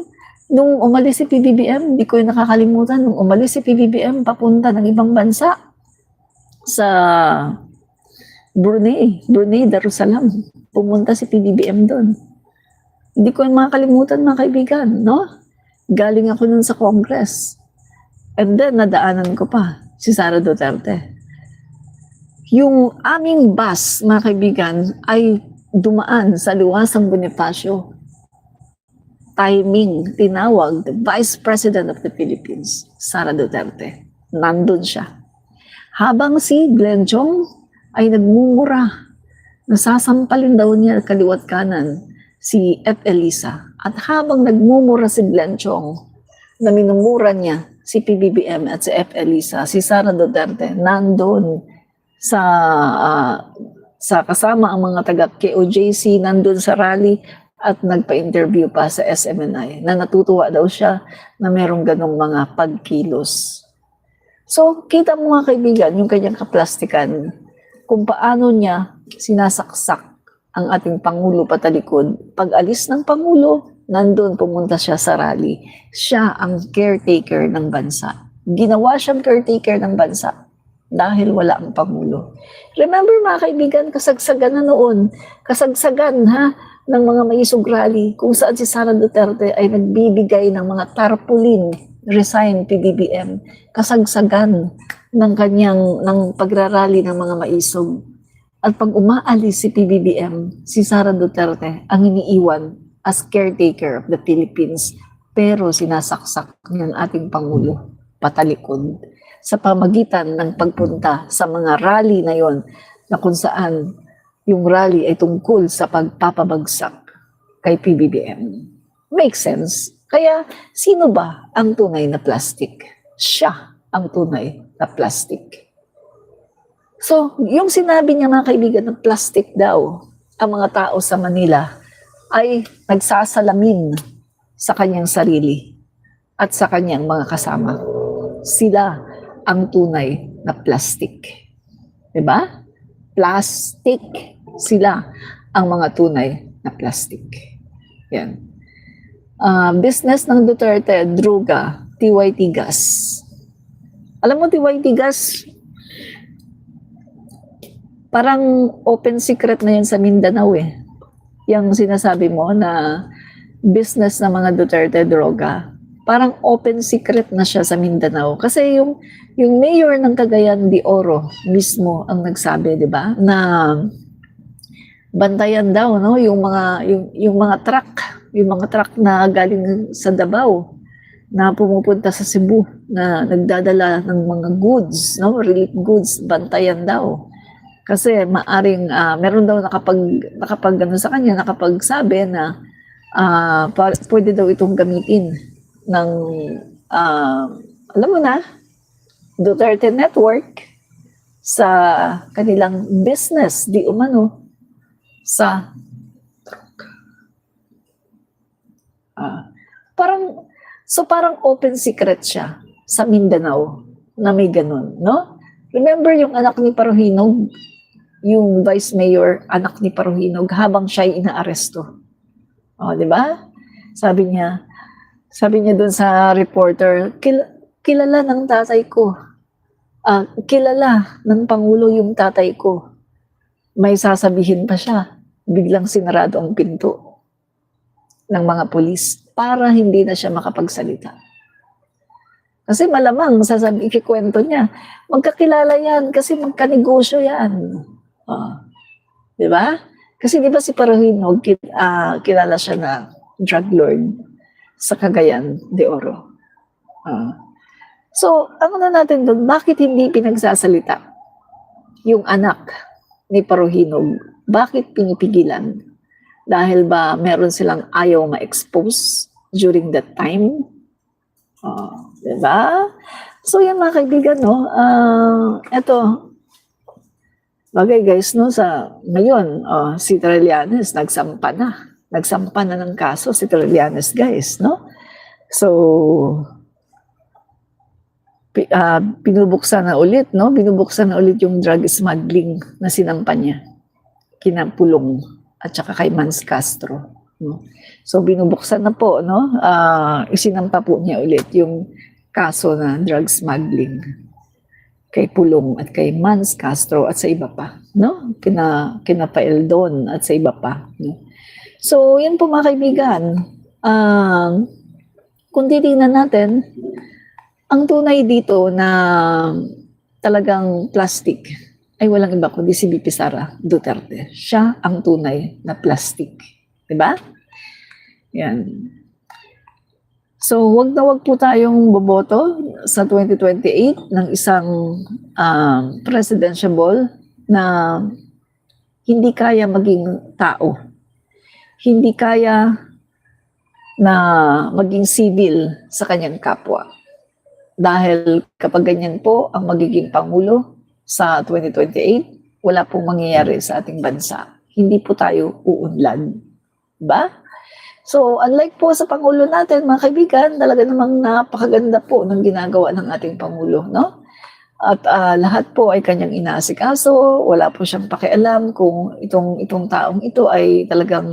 nung umalis si PBBM, hindi ko yung nakakalimutan, nung umalis si PBBM papunta ng ibang bansa sa Brunei, Darussalam, pumunta si PBBM doon. Hindi ko yung makakalimutan mga kaibigan, no? Galing ako nun sa Congress. And then, nadaanan ko pa si Sara Duterte. Yung aming bus, mga kaibigan, ay dumaan sa Luwasang Bonifacio. Timing, tinawag, the Vice President of the Philippines, Sara Duterte. Nandun siya. Habang si Glenn Chong ay nagmumura, nasasampalin daw niya kaliwat kanan si F. Elisa. At habang nagmumura si Glenn Chong, na minumura niya si PBBM at si F. Elisa, si Sara Duterte, nandun sa kasama ang mga taga KOJC, nandun sa rally, at nagpa-interview pa sa SMNI na natutuwa daw siya na merong ganong mga pagkilos. So, kita mo mga kaibigan, yung kanyang kaplastikan, kung paano niya sinasaksak ang ating Pangulo patalikod. Pag alis ng Pangulo, nandun pumunta siya sa rally. Siya ang caretaker ng bansa. Ginawa siyang caretaker ng bansa dahil wala ang Pangulo. Remember mga kaibigan, kasagsagan na noon. Kasagsagan ng mga maisog rally kung saan si Sara Duterte ay nagbibigay ng mga tarpaulin, resign PBBM, kasagsagan ng pagrarally ng mga maisog. At pag umaalis si PBBM, si Sara Duterte ang iniiwan as caretaker of the Philippines, pero sinasaksak ng ating Pangulo patalikod sa pamagitan ng pagpunta sa mga rally na yon na kung saan yung rally ay tungkol sa pagpapabagsak kay PBBM. Makes sense. Kaya, sino ba ang tunay na plastic? Siya ang tunay na plastic. So, yung sinabi niya mga kaibigan na plastic daw, ang mga tao sa Manila ay nagsasalamin sa kanyang sarili at sa kanyang mga kasama. Sila ang tunay na plastic. Diba? Plastic. Sila ang mga tunay na plastic. Yan. Business ng Duterte, droga, TYT gas. Alam mo, TYT gas, parang open secret na yun sa Mindanao eh. Yung sinasabi mo na business ng mga Duterte, droga, parang open secret na siya sa Mindanao. Kasi yung mayor ng Cagayan de Oro mismo ang nagsabi, di ba, na bantayan daw no yung mga truck na galing sa Davao na pumupunta sa Cebu na nagdadala ng mga goods, no, relief goods, bantayan daw. Kasi maaring meron daw nakapag ano sa kanya, nakapagsabi na pwede daw itong gamitin ng alam mo na, Duterte Network sa kanilang business, di umano sa parang open secret siya sa Mindanao na may ganun, no? Remember yung anak ni Paruhinog, yung vice mayor, anak ni Paruhinog, habang siya ay inaaresto. Di ba? Sabi niya doon sa reporter, kilala ng tatay ko. Kilala ng Pangulo yung tatay ko. May sasabihin pa siya, biglang sinarado ang pinto ng mga pulis para hindi na siya makapagsalita. Kasi malamang ikikwento niya, magkakilala yan kasi magkanegosyo yan. Di ba? Kasi di ba si Paruhinog, kilala siya na drug lord sa Cagayan de Oro. So, ano na natin doon, bakit hindi pinagsasalita yung anak ni Paruhinog? Bakit pinipigilan? Dahil ba meron silang ayaw ma-expose during that time? Diba? So, yan mga kaibigan, no? Eto, bagay guys, no? Ngayon, si Trillanes, nagsampa na ng kaso si Trillanes, guys, no? So, binubuksan na ulit yung drug smuggling na sinampa niya kina Pulong at saka kay Mans Castro, no? So binubuksan na po, no? Isinampa po niya ulit yung kaso na drug smuggling kay Pulong at kay Mans Castro at sa iba pa, no? Kina Paeldon at sa iba pa, no? So yan po mga kaibigan, kung titingnan natin, ang tunay dito na talagang plastic ay walang iba kundi si VP Sara Duterte. Siya ang tunay na plastic. Diba? Yan. So, wag na wag po tayong boboto sa 2028 ng isang presidential na hindi kaya maging tao. Hindi kaya na maging civil sa kanyang kapwa. Dahil kapag ganyan po ang magiging Pangulo sa 2028, wala pong mangyayari sa ating bansa. Hindi po tayo uunlad. Diba? So, unlike po sa Pangulo natin, mga kaibigan, talaga namang napakaganda po ng ginagawa ng ating Pangulo, no? At lahat po ay kanyang inaasikaso, wala po siyang pakialam kung itong taong ito ay talagang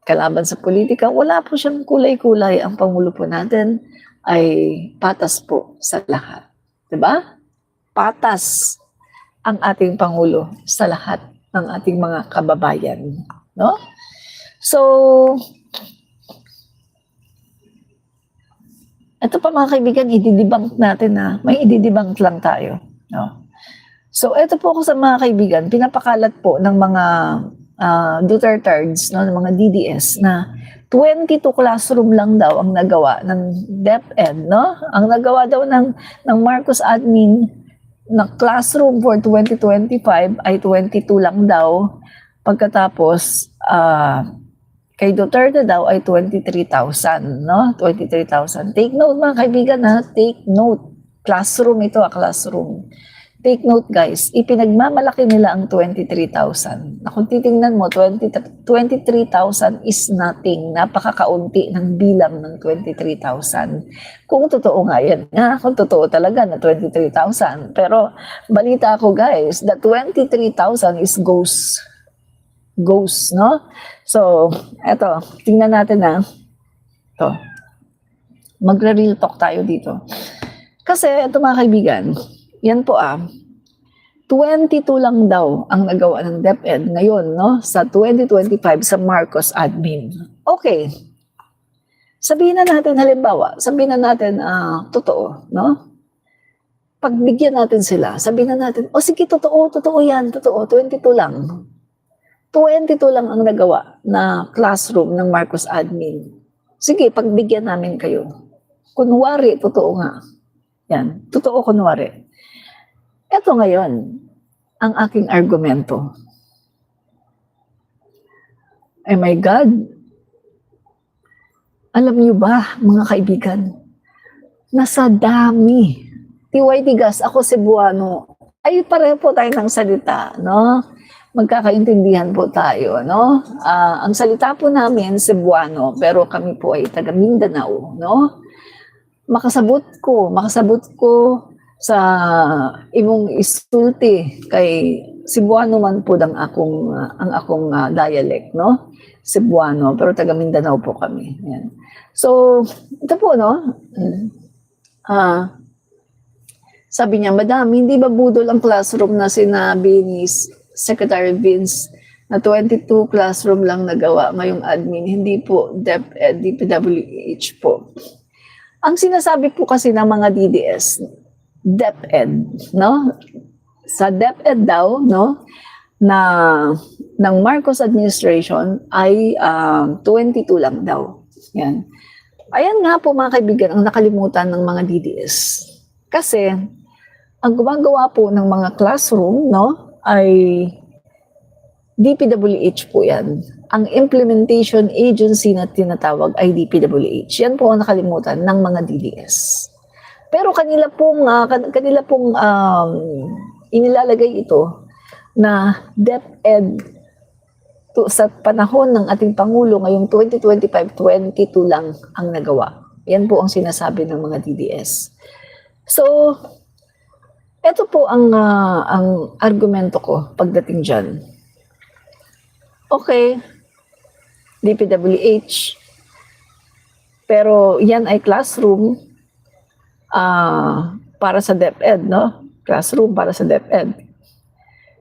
kalaban sa politika. Wala po siyang kulay-kulay. Ang Pangulo po natin ay patas po sa lahat. Diba? Patas ang ating Pangulo sa lahat ng ating mga kababayan, no? So, ito pa mga kaibigan, i-debunk natin na may i-debunk lang tayo. No? So, ito po ako sa mga kaibigan, pinapakalat po ng mga Dutertards, no, ng mga DDS na 22 classroom lang daw ang nagawa ng DepEd. No? Ang nagawa daw ng Marcos admin na classroom for 2025 ay 22 lang daw. Pagkatapos, kay Duterte daw ay 23,000, no? 23,000. Take note mga kaibigan ha, take note. Classroom ito, classroom. Take note guys, ipinagmamalaki nila ang 23,000. Na kung titingnan mo, 23,000 is nothing. Napakakaunti ng bilang ng 23,000. Kung totoo nga yan, kung totoo talaga na 23,000. Pero balita ko guys, that 23,000 is ghost, no? So, eto, tingnan natin na. Ito. Magre-real talk tayo dito. Kasi, ito mga kaibigan, yan po 22 lang daw ang nagawa ng DepEd ngayon, no? Sa 2025 sa Marcos admin. Okay. Sabihin na natin, halimbawa, sabihin na natin, totoo, no? Pagbigyan natin sila, sabihin na natin, sige, totoo yan, 22 lang. 22 lang ang nagawa na classroom ng Marcos admin. Sige, pagbigyan namin kayo. Kunwari, totoo nga. Yan, totoo kunwari. Ito ngayon, ang aking argumento. Oh my God. Alam niyo ba, mga kaibigan, nasa dami. Tigas, ako Cebuano. Ay, pareho po tayo ng salita, no? Magkakaintindihan po tayo, no? Ang salita po namin, Cebuano, pero kami po ay taga Mindanao, no? Makasabot ko sa imong isulti kay Cebuano man po ang akong dialect, no? Cebuano, pero taga Mindanao po kami. Yan. So, ito po, no? Sabi niya, Madam, hindi ba budol ang classroom na sinabi ni Secretary Vince na 22 classroom lang nagawa ngayong admin, hindi po DepEd, DPWH po. Ang sinasabi po kasi ng mga DDS, DepEd, no? Sa DepEd daw, no, na ng Marcos administration ay 22 lang daw. Yan. Ayan nga po mga kaibigan ang nakalimutan ng mga DDS. Kasi ang gumagawa po ng mga classroom, no, ay DPWH po yan. Ang implementation agency na tinatawag ay DPWH. Yan po ang nakalimutan ng mga DDS. Pero kanila pong inilalagay ito na DepEd sa panahon ng ating Pangulo ngayong 2025, 22 lang ang nagawa. Yan po ang sinasabi ng mga DDS. So, ito po ang argumento ko pagdating dyan. Okay, DPWH, pero yan ay classroom para sa DepEd, no? Classroom para sa DepEd.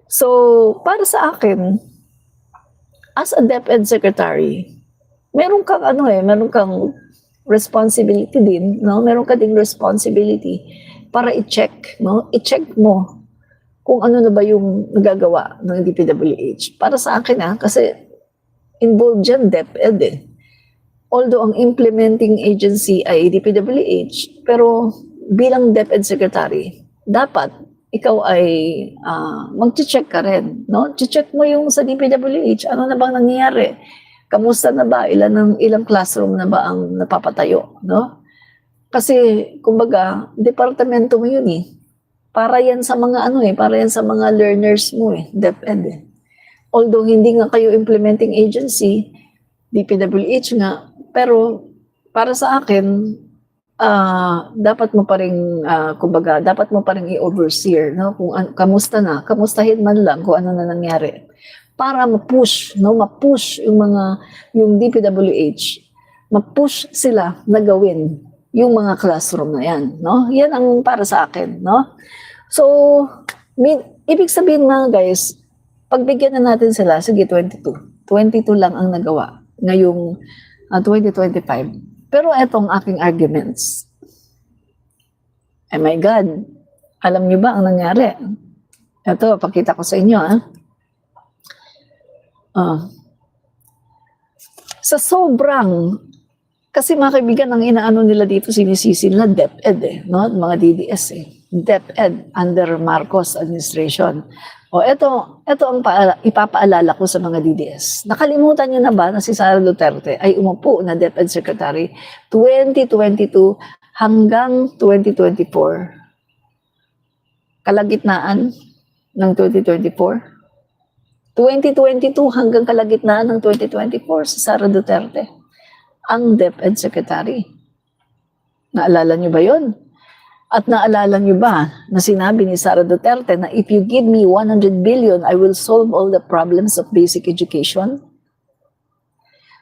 So, para sa akin, as a DepEd secretary, meron kang responsibility din, no? Meron ka ding responsibility para i-check, no? I-check mo kung ano na ba yung nagagawa ng DPWH. Para sa akin kasi involved dyan DepEd eh. Although ang implementing agency ay DPWH, pero bilang DepEd Secretary, dapat ikaw ay mag-check ka rin. No? Check mo yung sa DPWH, ano na bang nangyayari? Kamusta na ba? Ilang classroom na ba ang napapatayo? No? Kasi, kumbaga, departamento mo yun eh. Para yan sa mga para yan sa mga learners mo eh, DepEd eh. Although hindi nga kayo implementing agency, DPWH nga, pero para sa akin, dapat mo pa rin, kumbaga, dapat mo pa rin i-overseer, no? Kung kamustahin man lang kung ano na nangyari. Para ma-push yung DPWH, ma-push sila na gawin yung mga classroom na yan, no? Yan ang para sa akin, no? So, ibig sabihin mga guys, pagbigyan na natin sila, sige 22 lang ang nagawa ngayong 2025. Pero etong aking arguments. Oh my God, alam niyo ba ang nangyari? Ito, pakita ko sa inyo. Sa sobrang, kasi mga kaibigan, ang inaano nila dito, sinisisi nila DepEd no? Mga DDS DepEd under Marcos administration. Ito ang ipapaalala ko sa mga DDS. Nakalimutan niyo na ba na si Sara Duterte ay umupo na DepEd Secretary 2022 hanggang 2024? Kalagitnaan ng 2024? 2022 hanggang kalagitnaan ng 2024 si Sara Duterte ang DepEd Secretary. Naalala niyo ba yon? At naalala niyo ba na sinabi ni Sara Duterte na if you give me 100 billion, I will solve all the problems of basic education?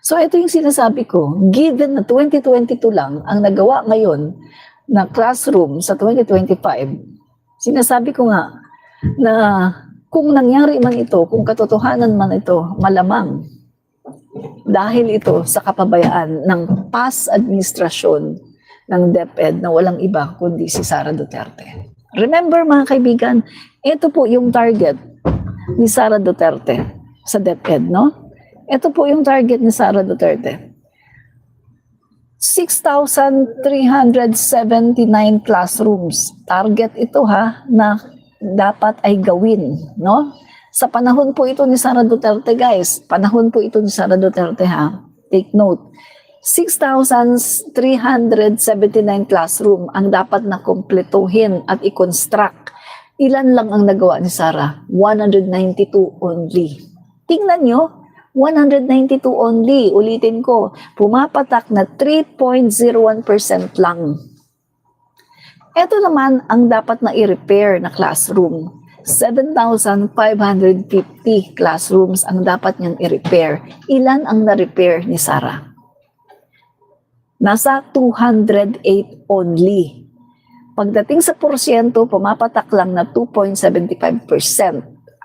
So ito yung sinasabi ko, given na 2022 lang ang nagawa ngayon na classroom sa 2025, sinasabi ko nga na kung nangyari man ito, kung katotohanan man ito, malamang dahil ito sa kapabayaan ng past administrasyon ng DepEd na walang iba kundi si Sara Duterte. Remember mga kaibigan, ito po yung target ni Sara Duterte sa DepEd, no? Ito po yung target ni Sara Duterte. 6,379 classrooms. Target ito na dapat ay gawin, no? Sa panahon po ito ni Sara Duterte, guys. Panahon po ito ni Sara Duterte, Take note. 6,379 classroom ang dapat na kumpletuhin at i-construct. Ilan lang ang nagawa ni Sara? 192 only. Tingnan nyo, 192 only. Ulitin ko, pumapatak na 3.01% lang. Ito naman ang dapat na i-repair na classroom. 7,550 classrooms ang dapat niyang i-repair. Ilan ang na-repair ni Sara? Nasa 208 only. Pagdating sa porsyento, pumapatak lang na 2.75%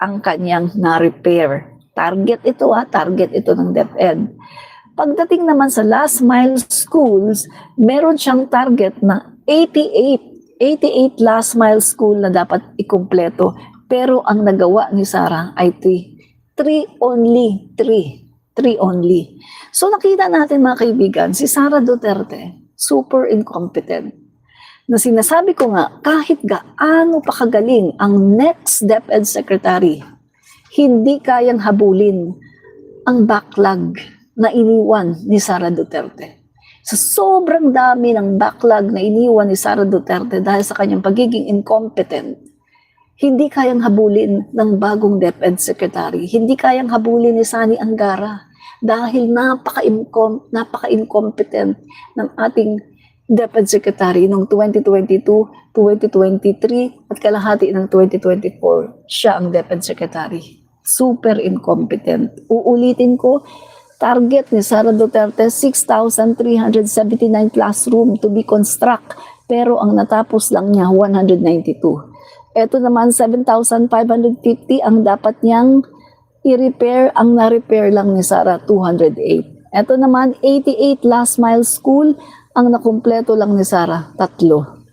ang kanyang na-repair. Target ito target ito ng DepEd. Pagdating naman sa last mile schools, meron siyang target na 88 last mile school na dapat ikumpleto. Pero ang nagawa ni Sara ay 3 only. So nakita natin mga kaibigan, si Sara Duterte, super incompetent. Na sinasabi ko nga, kahit gaano pa kagaling ang next DepEd Secretary, hindi kayang habulin ang backlog na iniwan ni Sara Duterte. Sa sobrang dami ng backlog na iniwan ni Sara Duterte dahil sa kanyang pagiging incompetent, hindi kayang habulin ng bagong DepEd Secretary. Hindi kayang habulin ni Sani Angara dahil napaka-incompetent ng ating DepEd Secretary noong 2022, 2023 at kalahati ng 2024. Siya ang DepEd Secretary. Super incompetent. Uulitin ko, target ni Sara Duterte, 6,379 classroom to be construct. Pero ang natapos lang niya, 192. Ito naman, 7,550 ang dapat niyang i-repair. Ang na-repair lang ni Sara, 208. Ito naman, 88 last mile school. Ang nakumpleto lang ni Sara, 3.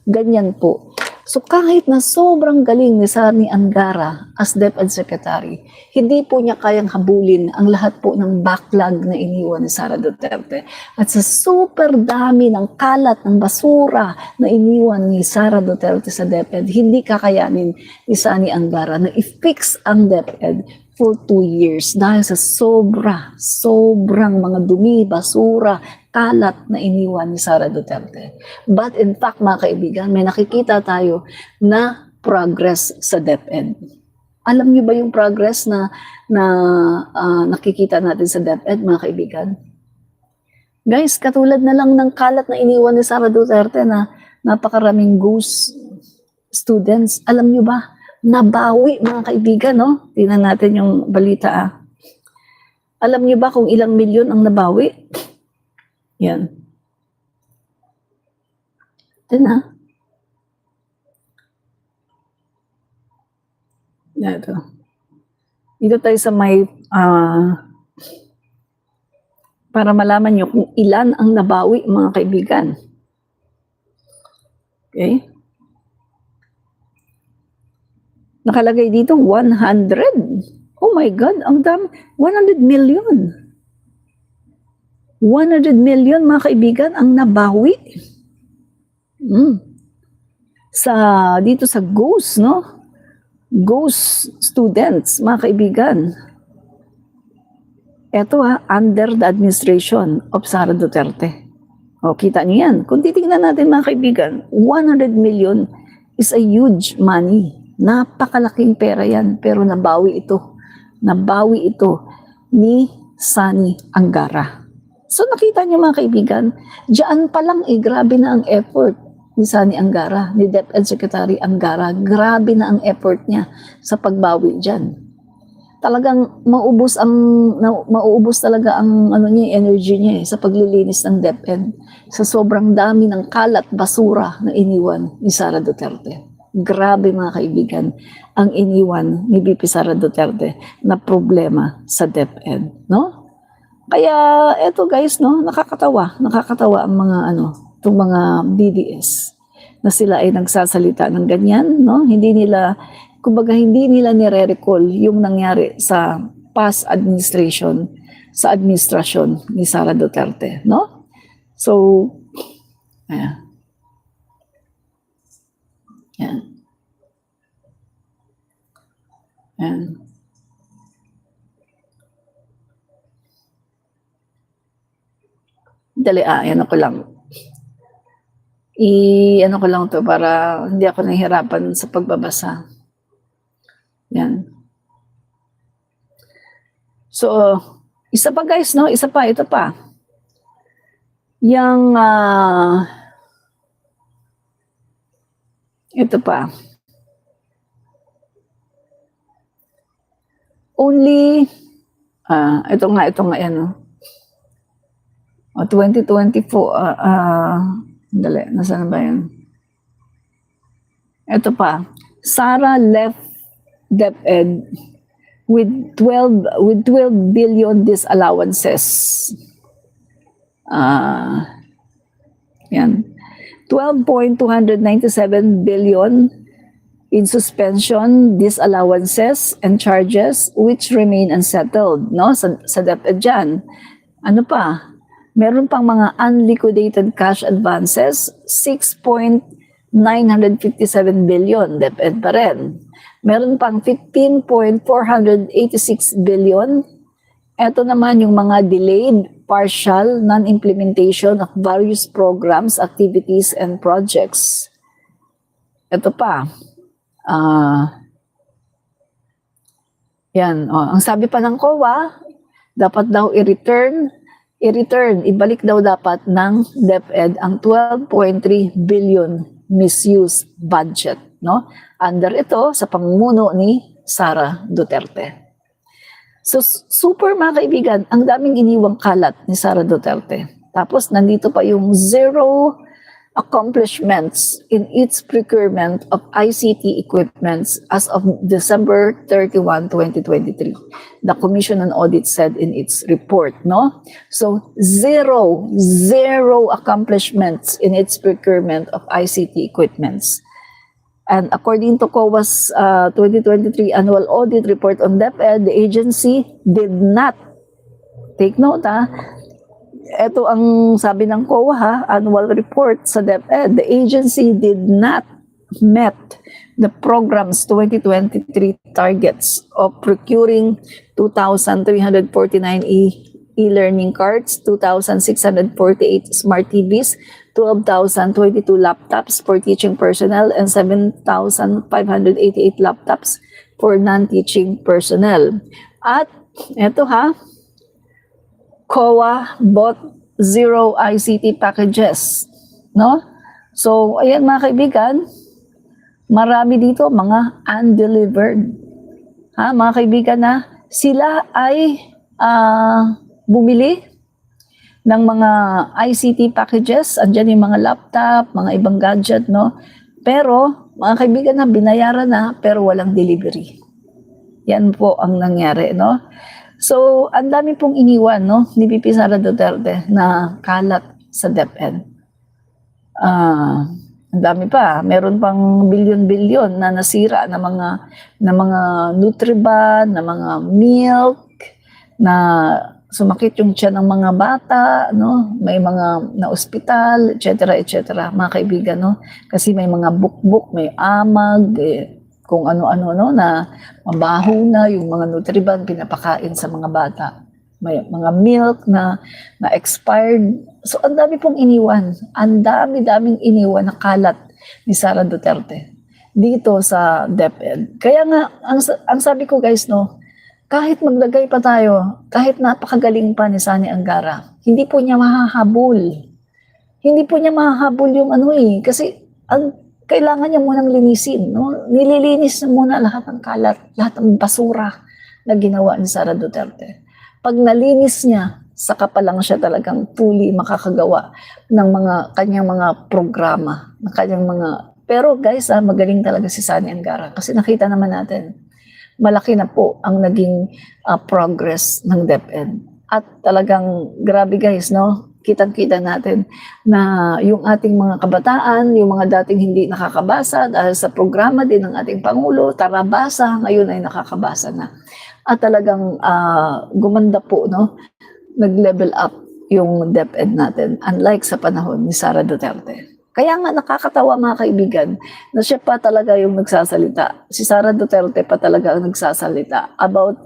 Ganyan po. So kahit na sobrang galing ni Sani Angara as DepEd Secretary, hindi po niya kayang habulin ang lahat po ng backlog na iniwan ni Sara Duterte. At sa super dami ng kalat ng basura na iniwan ni Sara Duterte sa DepEd, hindi kakayanin ni Sani Angara na i-fix ang DepEd for 2 years dahil sa sobrang mga dumi, basura, kalat na iniwan ni Sara Duterte. But in fact, mga kaibigan, may nakikita tayo na progress sa DepEd. Alam niyo ba yung progress na nakikita natin sa DepEd, mga kaibigan? Guys, katulad na lang ng kalat na iniwan ni Sara Duterte na napakaraming ghost students. Alam niyo ba? Nabawi, mga kaibigan, no? Tingnan natin yung balita. Alam niyo ba kung ilang milyon ang nabawi? Yan. Ito. Dito tayo sa may, para malaman nyo kung ilan ang nabawi, mga kaibigan. Okay? Nakalagay dito 100. Oh my God, ang dami. 100 million. 100 million, mga kaibigan, ang nabawi. Dito sa GHOST, no? GHOST students, mga kaibigan. Ito under the administration of Sara Duterte. O, kita niyo yan. Kung titingnan natin, mga kaibigan, 100 million is a huge money. Napakalaking pera yan, pero nabawi ito. Nabawi ito ni Sani Angara. So nakita niyo, mga kaibigan, diyan pa lang grabe na ang effort ni Sani Angara, ni DepEd Secretary Angara. Grabe na ang effort niya sa pagbawi diyan. Talagang mauubos talaga ang energy niya sa paglilinis ng DepEd sa sobrang dami ng kalat, basura na iniwan ni Sara Duterte. Grabe, mga kaibigan, ang iniwan ni VP Sara Duterte na problema sa DepEd, no? Kaya eto, guys, no, nakakatawa ang mga itong mga BDS na sila ay nagsasalita ng ganyan, no? Hindi nila nire-recall yung nangyari sa past administration, sa administrasyon ni Sara Duterte, no? So, ayan. Yan. Yan. Dali, ano ko lang. Ano ko lang to para hindi ako nahihirapan sa pagbabasa. Yan. So, isa pa, guys, no? Ito pa. Yung, ito pa. Only, ito nga, yan, no? 2024, dali, nasaan ba yan? Ito pa. Sara left DepEd with 12 billion disallowances. Yan. 12.297 billion in suspension, disallowances, and charges which remain unsettled, no? Sa DepEd dyan. Ano pa? Meron pang mga unliquidated cash advances, 6.957 billion, DepEd pa rin. Meron pang 15.486 billion. Ito naman yung mga delayed, partial, non-implementation of various programs, activities, and projects. Ito pa. Yan. Ang sabi pa ng COA, dapat daw ibalik daw dapat ng DepEd ang 12.3 billion misuse budget, no? Under ito sa pamumuno ni Sara Duterte. So, super, mga kaibigan, ang daming iniwang kalat ni Sara Duterte. Tapos, nandito pa yung zero accomplishments in its procurement of ICT equipments as of December 31, 2023. The Commission on Audit said in its report, no? So, zero accomplishments in its procurement of ICT equipments. And according to COA's 2023 annual audit report on DepEd, the agency did not, take note ito ang sabi ng COA annual report sa DepEd, the agency did not met the program's 2023 targets of procuring 2,349 e-learning cards, 2,648 smart TVs, 12,022 laptops for teaching personnel, and 7,588 laptops for non-teaching personnel. At eto COA bought 0 ICT packages, no? So, ayan mga kaibigan, marami dito mga undelivered. Mga kaibigan sila ay bumili ng mga ICT packages, andyan yung mga laptop, mga ibang gadget, no? Pero, mga kaibigan binayaran pero walang delivery. Yan po ang nangyari, no? So, ang dami pong iniwan, no, ni VP Sara Duterte na kalat sa DepEd. Ang dami pa, meron pang bilyon-bilyon na nasira na mga Nutriban, na mga milk, na sumakit yung tiyan ng mga bata, no? May mga na ospital, etc., etc., mga kaibigan, no? Kasi may mga bukbuk, may amag, kung ano-ano, no? Na mabaho na yung mga Nutriban pinapakain sa mga bata. May mga milk na expired. So, ang dami pong iniwan. Ang dami-daming iniwan na kalat ni Sara Duterte dito sa DepEd. Kaya nga, ang sabi ko guys, no, kahit maglagay pa tayo, kahit napakagaling pa ni Sani Angara, hindi po niya mahahabol. Hindi po niya mahahabol yung kasi ang kailangan niya munang linisin. No? Nililinis na muna lahat ng kalat, lahat ng basura na ginawa ni Sara Duterte. Pag nalinis niya, saka pa lang siya talagang fully makakagawa ng mga kanyang mga programa, ng kanyang mga... Pero guys, magaling talaga si Sani Angara kasi nakita naman natin, malaki na po ang naging progress ng DepEd. At talagang grabe guys, no? Kitang-kita natin na yung ating mga kabataan, yung mga dating hindi nakakabasa dahil sa programa din ng ating Pangulo, Tara Basa, ngayon ay nakakabasa na. At talagang gumanda po, no? Nag-level up yung DepEd natin, unlike sa panahon ni Sara Duterte. Kaya nga nakakatawa mga kaibigan na siya pa talaga yung nagsasalita. Si Sara Duterte pa talaga ang nagsasalita about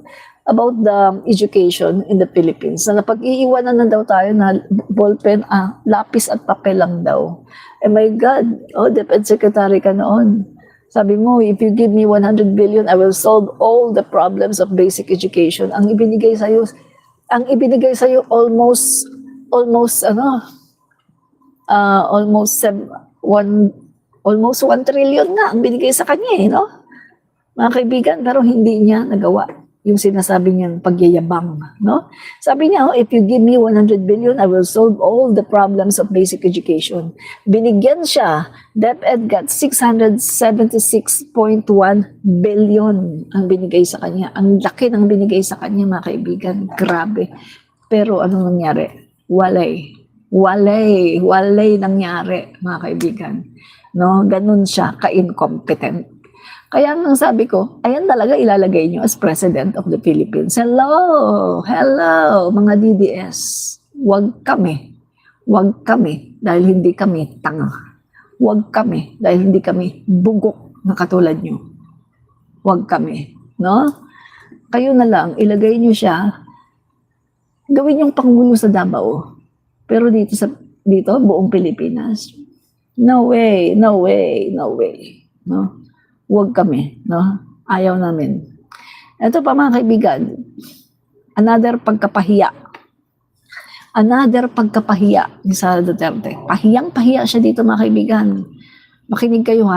the education in the Philippines. Na napag-iiwanan na daw tayo na ballpen, lapis at papel lang daw. Eh my God, DepEd Secretary ka noon. Sabi mo, if you give me 100 billion, I will solve all the problems of basic education. Ang ibinigay sa'yo almost 1 trillion nga ang binigay sa kanya no? Mga kaibigan, pero hindi niya nagawa yung sinasabi niyang pagyayabang, no? Sabi niya, if you give me 100 billion, I will solve all the problems of basic education. Binigyan siya, DepEd got 676.1 billion ang binigay sa kanya. Ang laki ng binigay sa kanya, mga kaibigan. Grabe. Pero anong nangyari? Walay nangyari, mga kaibigan. No? Ganun siya, ka-incompetent. Kaya ang sabi ko, ayan talaga ilalagay nyo as President of the Philippines. Hello, mga DDS. Huwag kami dahil hindi kami tanga. Huwag kami dahil hindi kami bugok na katulad nyo. Huwag kami, no? Kayo na lang, ilagay nyo siya, gawin yung Pangulo sa Davao. Pero dito buong Pilipinas, no way. No? Huwag kami, no? Ayaw namin. Ito pa mga kaibigan, another pagkapahiya ni Sara Duterte. Pahiyang-pahiya siya dito mga kaibigan. Makinig kayo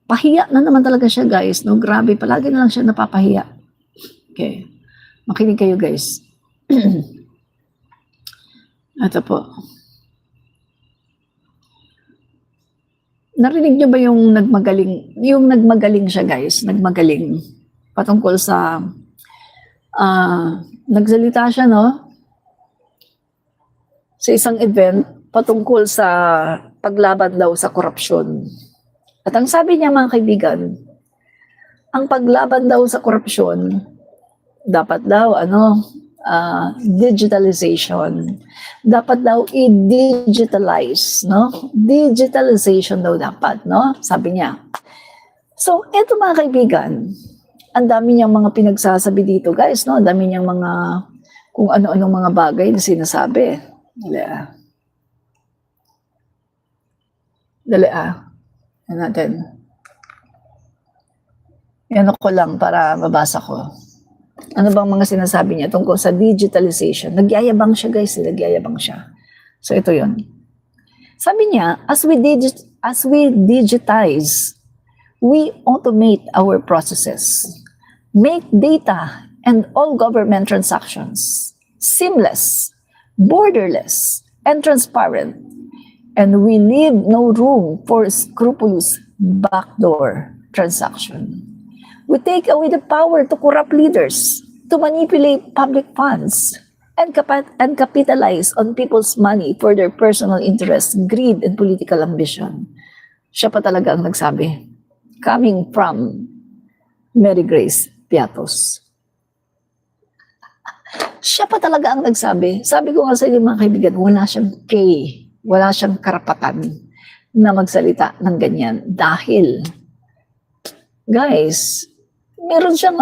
Pahiya na naman talaga siya guys, no? Grabe, palagi na lang siya napapahiya. Okay. Makinig kayo guys. Ito po. Narinig niyo ba yung nagmagaling siya guys, nagmagaling patungkol sa nagsalita siya no sa isang event patungkol sa paglaban daw sa korupsyon. At ang sabi niya mga kaibigan, ang paglaban daw sa korupsyon, dapat daw digitalization. Dapat daw i-digitalize, no? Digitalization daw dapat, no? Sabi niya. So, eto mga kaibigan, ang dami niyang mga pinagsasabi dito, guys, no? Ang dami niyang mga kung ano-anong mga bagay na sinasabi. Dali Yan natin. Yan ko lang para mabasa ko. Ano bang mga sinasabi niya tungkol sa digitalization? Nagyayabang siya, guys. Nagyayabang siya. So, ito yon. Sabi niya, as we digitize, we automate our processes, make data and all government transactions seamless, borderless, and transparent, and we leave no room for scrupulous backdoor transaction. We take away the power to corrupt leaders, to manipulate public funds, and capitalize on people's money for their personal interests, greed, and political ambition. Siya pa talaga ang nagsabi. Coming from Mary Grace Piatos. Siya pa talaga ang nagsabi. Sabi ko nga sa inyo mga kaibigan, wala siyang karapatan na magsalita ng ganyan. Dahil, guys, meron siyang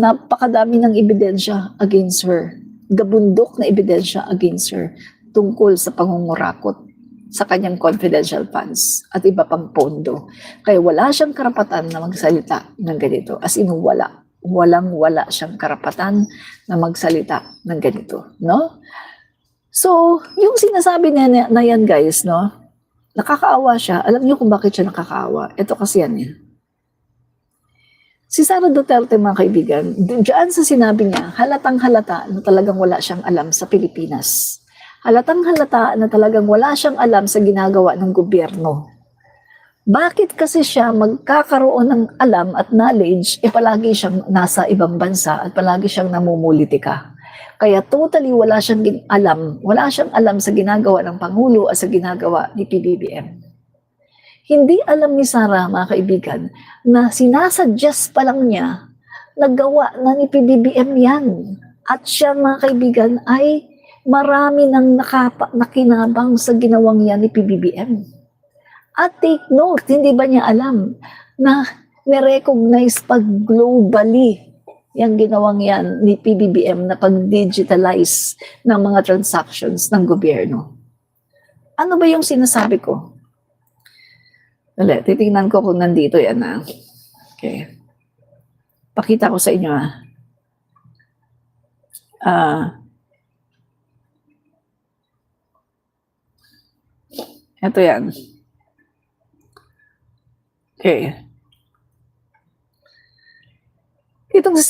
napakadami ng ebidensya against her. Gabundok na ebidensya against her tungkol sa pangungurakot sa kanyang confidential funds at iba pang pondo. Kaya wala siyang karapatan na magsalita ng ganito. As in, wala siyang karapatan na magsalita ng ganito. No? So, yung sinasabi niya na yan, guys, no? Nakakaawa siya. Alam niyo kung bakit siya nakakaawa? Ito kasi yan eh. Si Sara Duterte, mga kaibigan, diyan sa sinabi niya, halatang-halata na talagang wala siyang alam sa Pilipinas. Halatang-halata na talagang wala siyang alam sa ginagawa ng gobyerno. Bakit kasi siya magkakaroon ng alam at knowledge, palagi siyang nasa ibang bansa at palagi siyang namumulitika. Kaya totally wala siyang alam sa ginagawa ng Pangulo at sa ginagawa ni PBBM. Hindi alam ni Sara, mga kaibigan, na sinasuggest pa lang niya, nagawa na ni PBBM yan. At siya, mga kaibigan, ay marami nang nakinabang sa ginawang yan ni PBBM. At take note, hindi ba niya alam na nirecognize pag globally yung ginawang yan ni PBBM na pag-digitalize ng mga transactions ng gobyerno? Ano ba yung sinasabi ko? Dali, titingnan ko kung nandito yan na. Okay. Pakita ko sa inyo ito yan. Okay. Itong si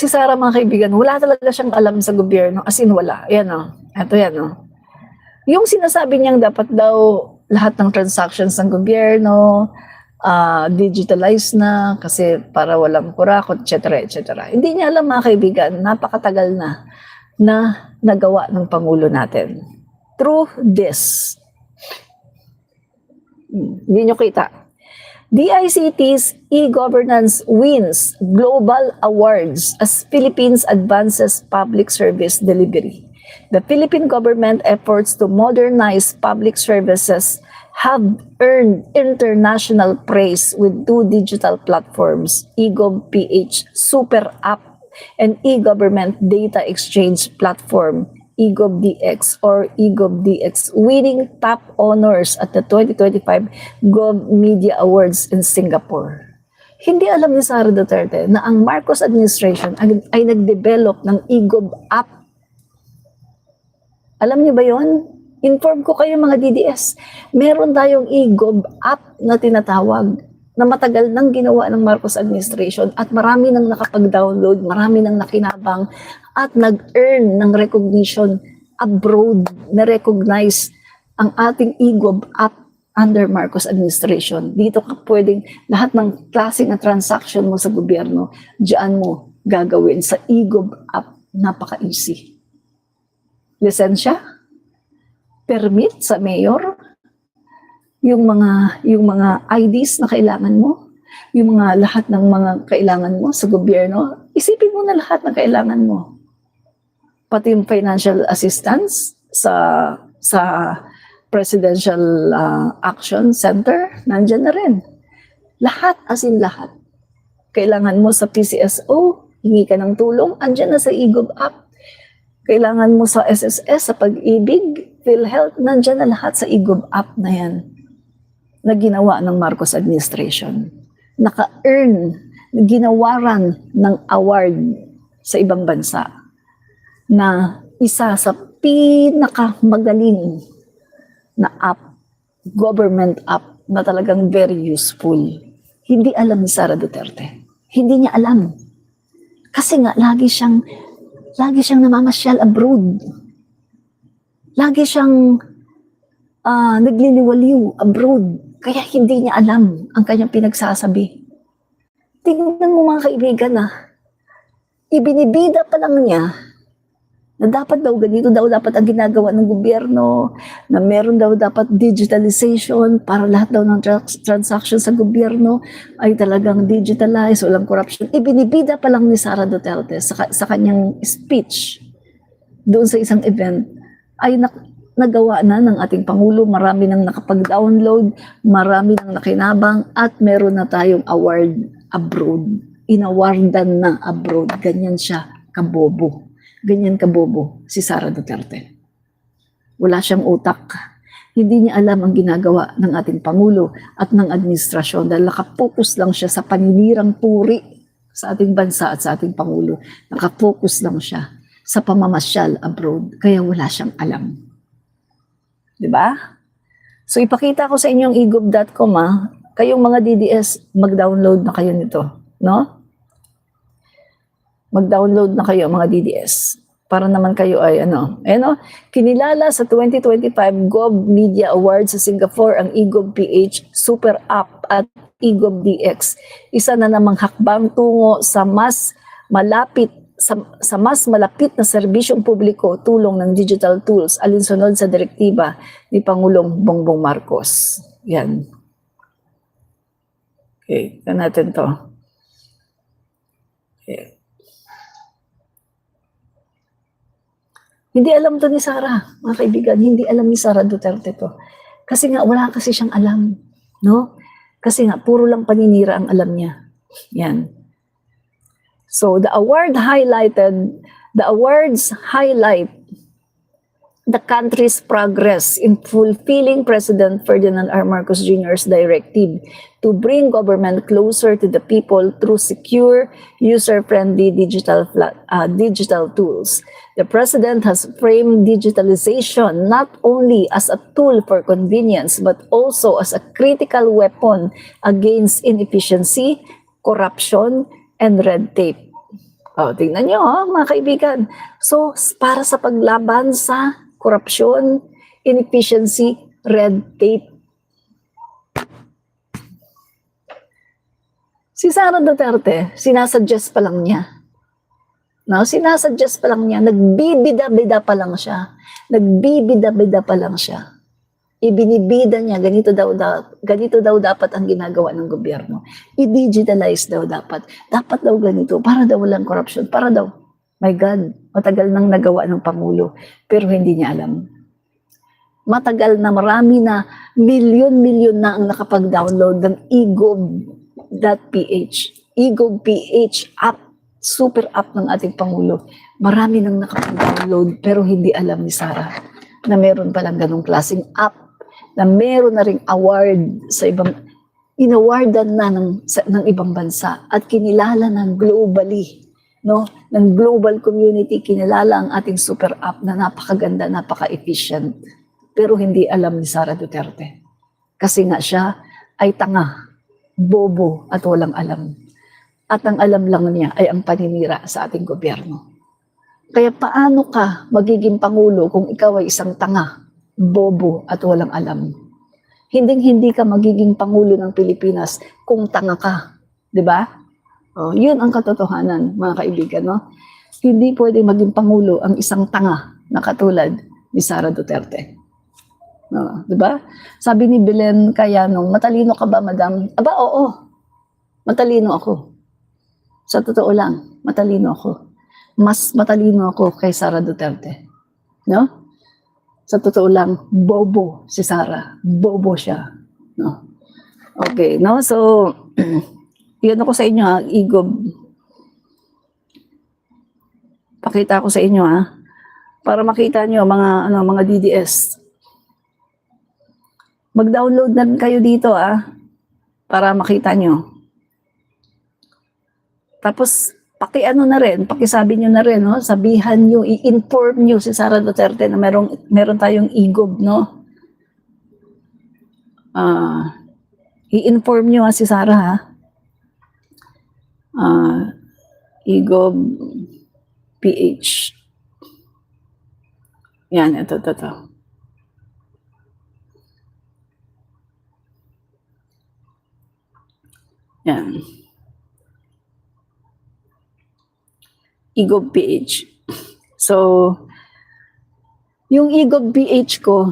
Sara, mga kaibigan, wala talaga siyang alam sa gobyerno. As in, wala. Yan o. Ito yan o. Yung sinasabi niyang dapat daw lahat ng transactions ng gobyerno, digitalized na kasi para walang kurakot, etc. etc. Hindi niya alam, mga kaibigan, napakatagal na nagawa ng Pangulo natin. Through this. Hindi nyo kita. DICT's e-governance wins global awards as Philippines advances public service delivery. The Philippine government efforts to modernize public services have earned international praise with two digital platforms, eGov.ph Super App and e-government data exchange platform, eGov.dx or eGov.dx, winning top honors at the 2025 Gov Media Awards in Singapore. Hindi alam ni Sara Duterte na ang Marcos administration ay nag-develop ng eGov app. Alam niyo ba yon? Inform ko kayo, mga DDS. Meron tayong eGov app na tinatawag na matagal nang ginawa ng Marcos administration at marami nang nakapag-download, marami nang nakinabang at nag-earn ng recognition abroad, na-recognize ang ating eGov app under Marcos administration. Dito ka pwedeng lahat ng klase ng transaction mo sa gobyerno, diyan mo gagawin sa eGov app. Napaka-easy. Lisensya, permit sa mayor, yung mga IDs na kailangan mo, yung mga lahat ng mga kailangan mo sa gobyerno, isipin mo na lahat ng kailangan mo. Pati yung financial assistance sa Presidential Action Center, nandyan na rin. Lahat, as in lahat. Kailangan mo sa PCSO, hingi ka ng tulong, andyan na sa e-gov app. Kailangan mo sa SSS, sa Pag-ibig, PhilHealth, nandyan na lahat sa e-gov app na yan na ginawa ng Marcos administration. Naka-earn, ginawaran ng award sa ibang bansa na isa sa pinakamagaling na app, government app na talagang very useful. Hindi alam ni Sara Duterte. Hindi niya alam. Kasi nga, lagi siyang namamasyal abroad. Lagi siyang nagliliwaliw abroad. Kaya hindi niya alam ang kanyang pinagsasabi. Tingnan mo mga kaibigan ibinibida pa lang niya na dapat daw ganito daw dapat ang ginagawa ng gobyerno, na meron daw dapat digitalization para lahat daw ng transaction sa gobyerno ay talagang digitalized, walang corruption. Ibinibida pa lang ni Sara Duterte sa kanyang speech doon sa isang event ay nagawa na ng ating Pangulo, marami nang nakapag-download, marami nang nakinabang, at meron na tayong award abroad. Inawardan na abroad. Ganyan siya kabobo. Ganyan kabobo si Sara Duterte. Wala siyang utak. Hindi niya alam ang ginagawa ng ating Pangulo at ng administrasyon dahil nakapokus lang siya sa paninirang puri sa ating bansa at sa ating Pangulo. Nakapokus lang siya sa pamamasyal abroad. Kaya wala siyang alam. Diba? So ipakita ko sa inyong egov.com kayong mga DDS, mag-download na kayo nito, no? Mag-download na kayo mga DDS para naman kayo ay kinilala sa 2025 Gov Media Awards sa Singapore ang eGov PH Super App at eGov DX. Isa na namang hakbang tungo sa mas malapit na serbisyong publiko tulong ng digital tools alinsunod sa direktiba ni Pangulong Bongbong Marcos. Yan. Okay, ito natin to. Okay. Hindi alam to ni Sara, mga kaibigan. Hindi alam ni Sara Duterte to. Kasi nga, wala kasi siyang alam. No? Kasi nga, puro lang paninira ang alam niya. Yan. So, the awards highlight the country's progress in fulfilling President Ferdinand R. Marcos Jr.'s directive to bring government closer to the people through secure, user-friendly digital tools. The President has framed digitalization not only as a tool for convenience but also as a critical weapon against inefficiency, corruption, and red tape. Tingnan nyo, mga kaibigan. So, para sa paglaban sa korupsyon, inefficiency, red tape. Si Sara Duterte, sinasuggest pa lang niya. No, sinasuggest pa lang niya, nagbibida-bida pa lang siya. Nagbibida-bida pa lang siya. Ibinibida niya, ganito daw dapat ang ginagawa ng gobyerno. I-digitalize daw dapat. Dapat daw ganito, para daw walang corruption, para daw, my God, matagal nang nagawa ng Pangulo, pero hindi niya alam. Matagal na, marami na, milyon-milyon na ang nakapag-download ng eGov.ph. eGov.ph app, super app ng ating Pangulo. Marami nang nakapag-download, pero hindi alam ni Sara na meron palang ganong klaseng app, na meron na ring award sa ibang, inawardan na ng ibang bansa at kinilala ng globally, no? Ng global community, kinilala ang ating super app na napakaganda, napaka-efficient. Pero hindi alam ni Sara Duterte. Kasi nga siya ay tanga, bobo at walang alam. At ang alam lang niya ay ang paninira sa ating gobyerno. Kaya paano ka magiging Pangulo kung ikaw ay isang tanga, bobo at walang alam? Hindi ka magiging Pangulo ng Pilipinas kung tanga ka. Diba? Yun ang katotohanan, mga kaibigan. No? Hindi pwede maging Pangulo ang isang tanga na katulad ni Sara Duterte. No, 'di ba? Sabi ni Belen Kayanong, "Matalino ka ba, madam?" Aba, oo. Matalino ako. Sa totoo lang, matalino ako. Mas matalino ako kay Sara Duterte, no? Sa totoo lang, bobo si Sara. Bobo siya, no? Okay, no? So, yun ako sa inyo ha, Igob. Pakita ko sa inyo ha, para makita nyo mga DDS. Mag-download na kayo dito para makita nyo. Tapos, pakiano na rin, pakisabi nyo na rin, no? Sabihan nyo, i-inform nyo si Sara Duterte na meron tayong Igob, no? I-inform nyo si Sara, ha? Igob PH. Yan, ito. Yan. Igob PH. So, yung Igob PH ko,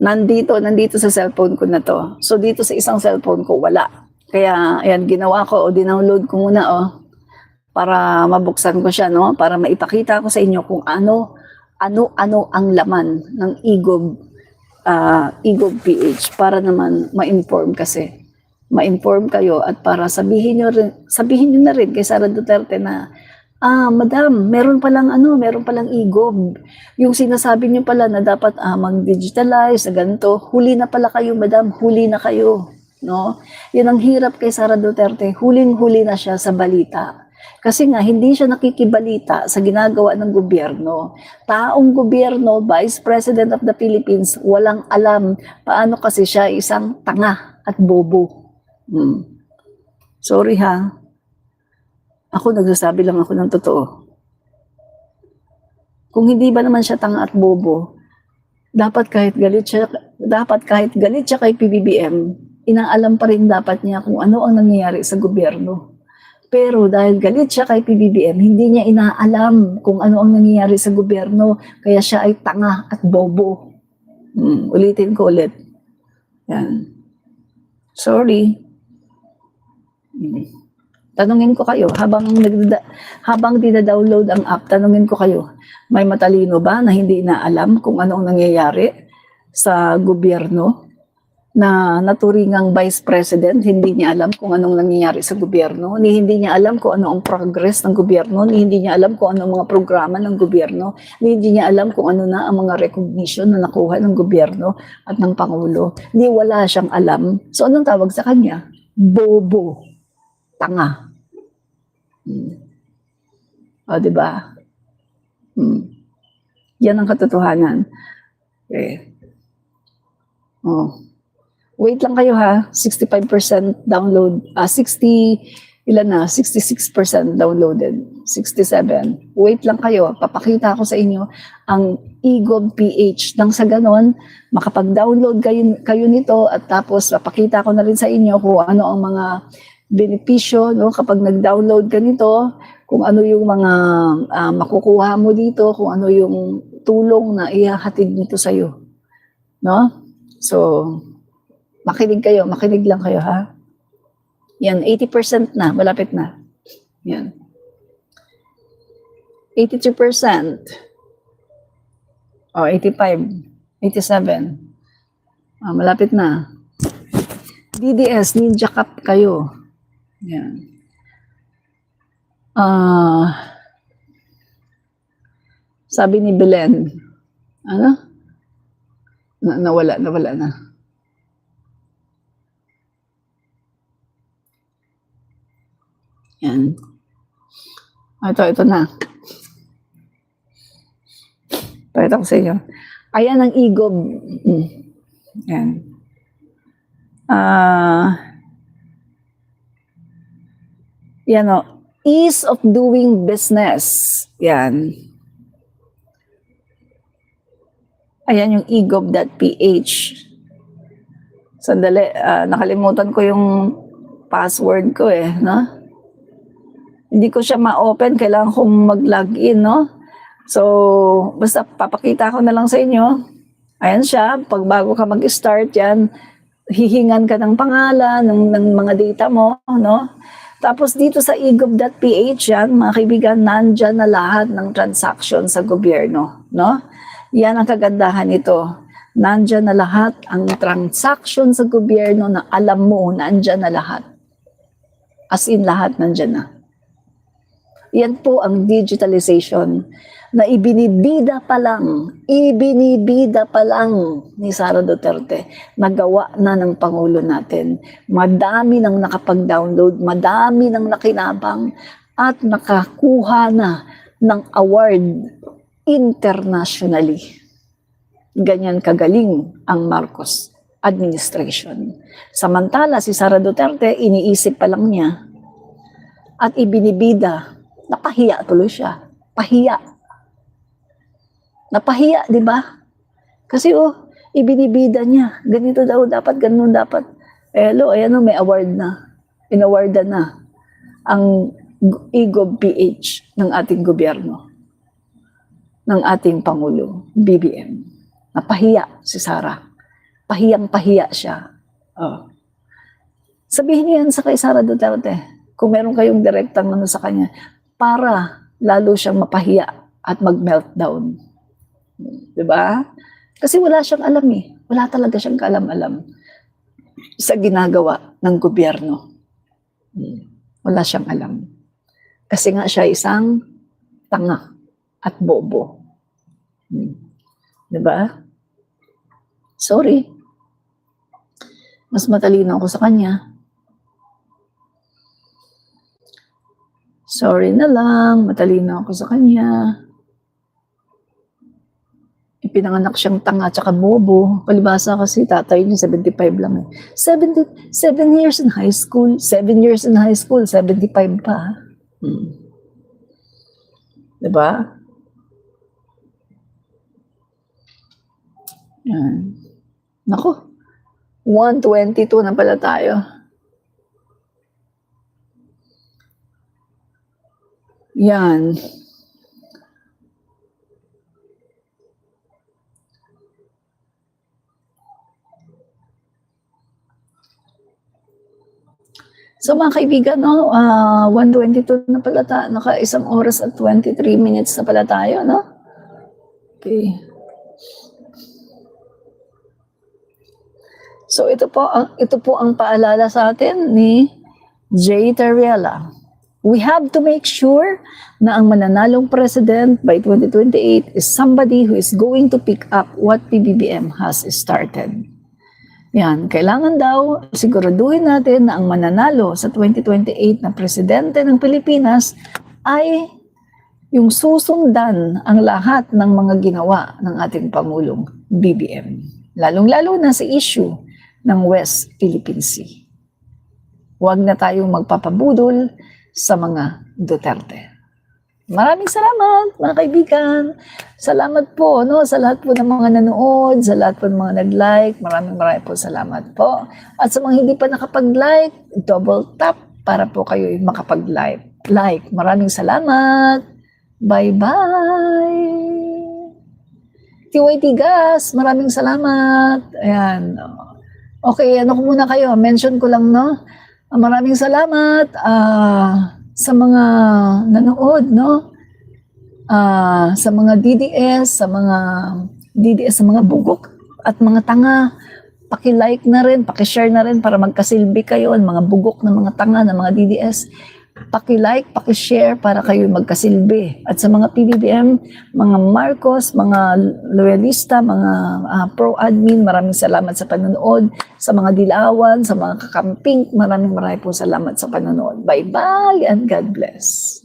nandito sa cellphone ko na to. So, dito sa isang cellphone ko, wala. Kaya, ayan, ginawa ko, dinownload ko muna, para mabuksan ko siya, no? Para maipakita ko sa inyo kung ano ang laman ng Igob PH, para naman ma-inform kasi. Ma-inform kayo at para sabihin nyo na rin kay Sara Duterte na, madam, meron palang Igob. Yung sinasabi nyo pala na dapat mag-digitalize, na ganito, huli na pala kayo, madam, huli na kayo. No? Yun ang hirap kay Sara Duterte, huling-huli na siya sa balita. Kasi nga, hindi siya nakikibalita sa ginagawa ng gobyerno. Taong gobyerno, Vice President of the Philippines, walang alam paano kasi siya isang tanga at bobo. Sorry ha. Ako nagsasabi lang ako ng totoo. Kung hindi ba naman siya tanga at bobo, dapat kahit galit siya kay PBBM, inaalam pa rin dapat niya kung ano ang nangyayari sa gobyerno. Pero dahil galit siya kay PBBM, hindi niya inaalam kung ano ang nangyayari sa gobyerno, kaya siya ay tanga at bobo. Ulitin ko ulit. Yan. Sorry. Tanungin ko kayo, habang dina-download ang app, tanungin ko kayo, may matalino ba na hindi inaalam kung ano ang nangyayari sa gobyerno? Na naturingang Vice President, hindi niya alam kung anong nangyayari sa gobyerno, hindi niya alam kung ano ang progress ng gobyerno, hindi niya alam kung ano ang mga programa ng gobyerno, hindi niya alam kung ano na ang mga recognition na nakuha ng gobyerno at ng Pangulo. Hindi, wala siyang alam. So anong tawag sa kanya? Bobo. Tanga. O, diba? Yan ang katotohanan. Okay. Wait lang kayo ha, 65% download, 66% downloaded, 67. Wait lang kayo, papakita ko sa inyo ang Igob PH. Nang sa ganon, makapag-download kayo nito at tapos papakita ko na rin sa inyo kung ano ang mga benepisyo, no? Kapag nag-download ka nito, kung ano yung mga makukuha mo dito, kung ano yung tulong na ihahatid nito sa'yo. No? So, makinig lang kayo ha. Yan, 80% na, malapit na. Yan. 82%. 85, 87. Malapit na. DDS, Ninja Cup kayo. Yan. Sabi ni Belen, nawala na. Yan. Ito na. Pakita ko sa inyo. Ayan ang Igob. Yan. Yan o. Ease of doing business. Yan. Ayan yung egob.ph. Sandali, nakalimutan ko yung password ko no? Hindi ko siya ma-open, kailangan kong mag-login, no? So, basta papakita ko na lang sa inyo. Ayan siya, pag bago ka mag-start yan, hihingan ka ng pangalan, ng mga data mo, no? Tapos dito sa egov.ph yan, mga kaibigan, nandyan na lahat ng transaction sa gobyerno, no? Yan ang kagandahan nito. Nandyan na lahat ang transaction sa gobyerno na alam mo, nandyan na lahat. As in lahat nandyan na. Yan po ang digitalization na ibinibida pa lang ni Sara Duterte, nagawa na ng Pangulo natin. Madami nang nakapag-download, madami nang nakinabang, at nakakuha na ng award internationally. Ganyan kagaling ang Marcos administration. Samantala, si Sara Duterte, iniisip pa lang niya at ibinibida. Napahiya tuloy siya. Napahiya, di ba? Kasi ibinibida niya. Ganito daw dapat, ganun dapat. Ayan may award na. Inawardan na ang egov.ph ng ating gobyerno. Ng ating Pangulo, BBM. Napahiya si Sara. Pahiyang-pahiya siya. Sabihin niyo yan sa kay Sara Duterte. Kung meron kayong direktang sa kanya, para lalo siyang mapahiya at mag-meltdown. Diba? Kasi wala siyang alam eh. Wala talaga siyang kaalam-alam sa ginagawa ng gobyerno. Wala siyang alam. Kasi nga siya isang tanga at bobo. Diba? Sorry. Mas matalino ako sa kanya. Sorry na lang, matalino ako sa kanya. Ipinanganak siyang tanga at saka bobo. Palibasa kasi tatay niya 75 lang eh. 7 years in high school, 7 years in high school, 75 pa. Diba? Yan. Naku, 122 na pala tayo. Yan. So mga kaibigan, 1:22 na pala tayo. Naka 1 oras at 23 minutes na pala tayo, no? Okay. So ito po ang paalala sa atin ni J. Terriela. We have to make sure na ang mananalong president by 2028 is somebody who is going to pick up what PBBM has started. Yan, kailangan daw siguraduhin natin na ang mananalo sa 2028 na presidente ng Pilipinas ay yung susundan ang lahat ng mga ginawa ng ating Pangulong BBM. Lalong-lalo na sa issue ng West Philippine Sea. Huwag na tayong magpapabudol sa mga Duterte. Maraming salamat, mga kaibigan. Salamat po, sa lahat po ng mga nanood, sa lahat po ng mga nag-like. Maraming po salamat po. At sa mga hindi pa nakapag-like, double tap para po kayo makapag-like. Maraming salamat. Bye-bye. Tiway Tigas, maraming salamat. Ayan. Okay, muna kayo. Mention ko lang, maraming salamat sa mga nanood, sa mga DDS, sa mga bugok at mga tanga. Paki-like na rin, paki-share na rin para magkasilbi kayo, mga bugok ng mga tanga ng mga DDS. Paki-like, paki-share para kayo magkasilbi. At sa mga PBBM, mga Marcos, mga loyalista, mga pro-admin, maraming salamat sa panonood. Sa mga dilawan, sa mga kakamping, maraming po salamat sa panonood. Bye-bye and God bless.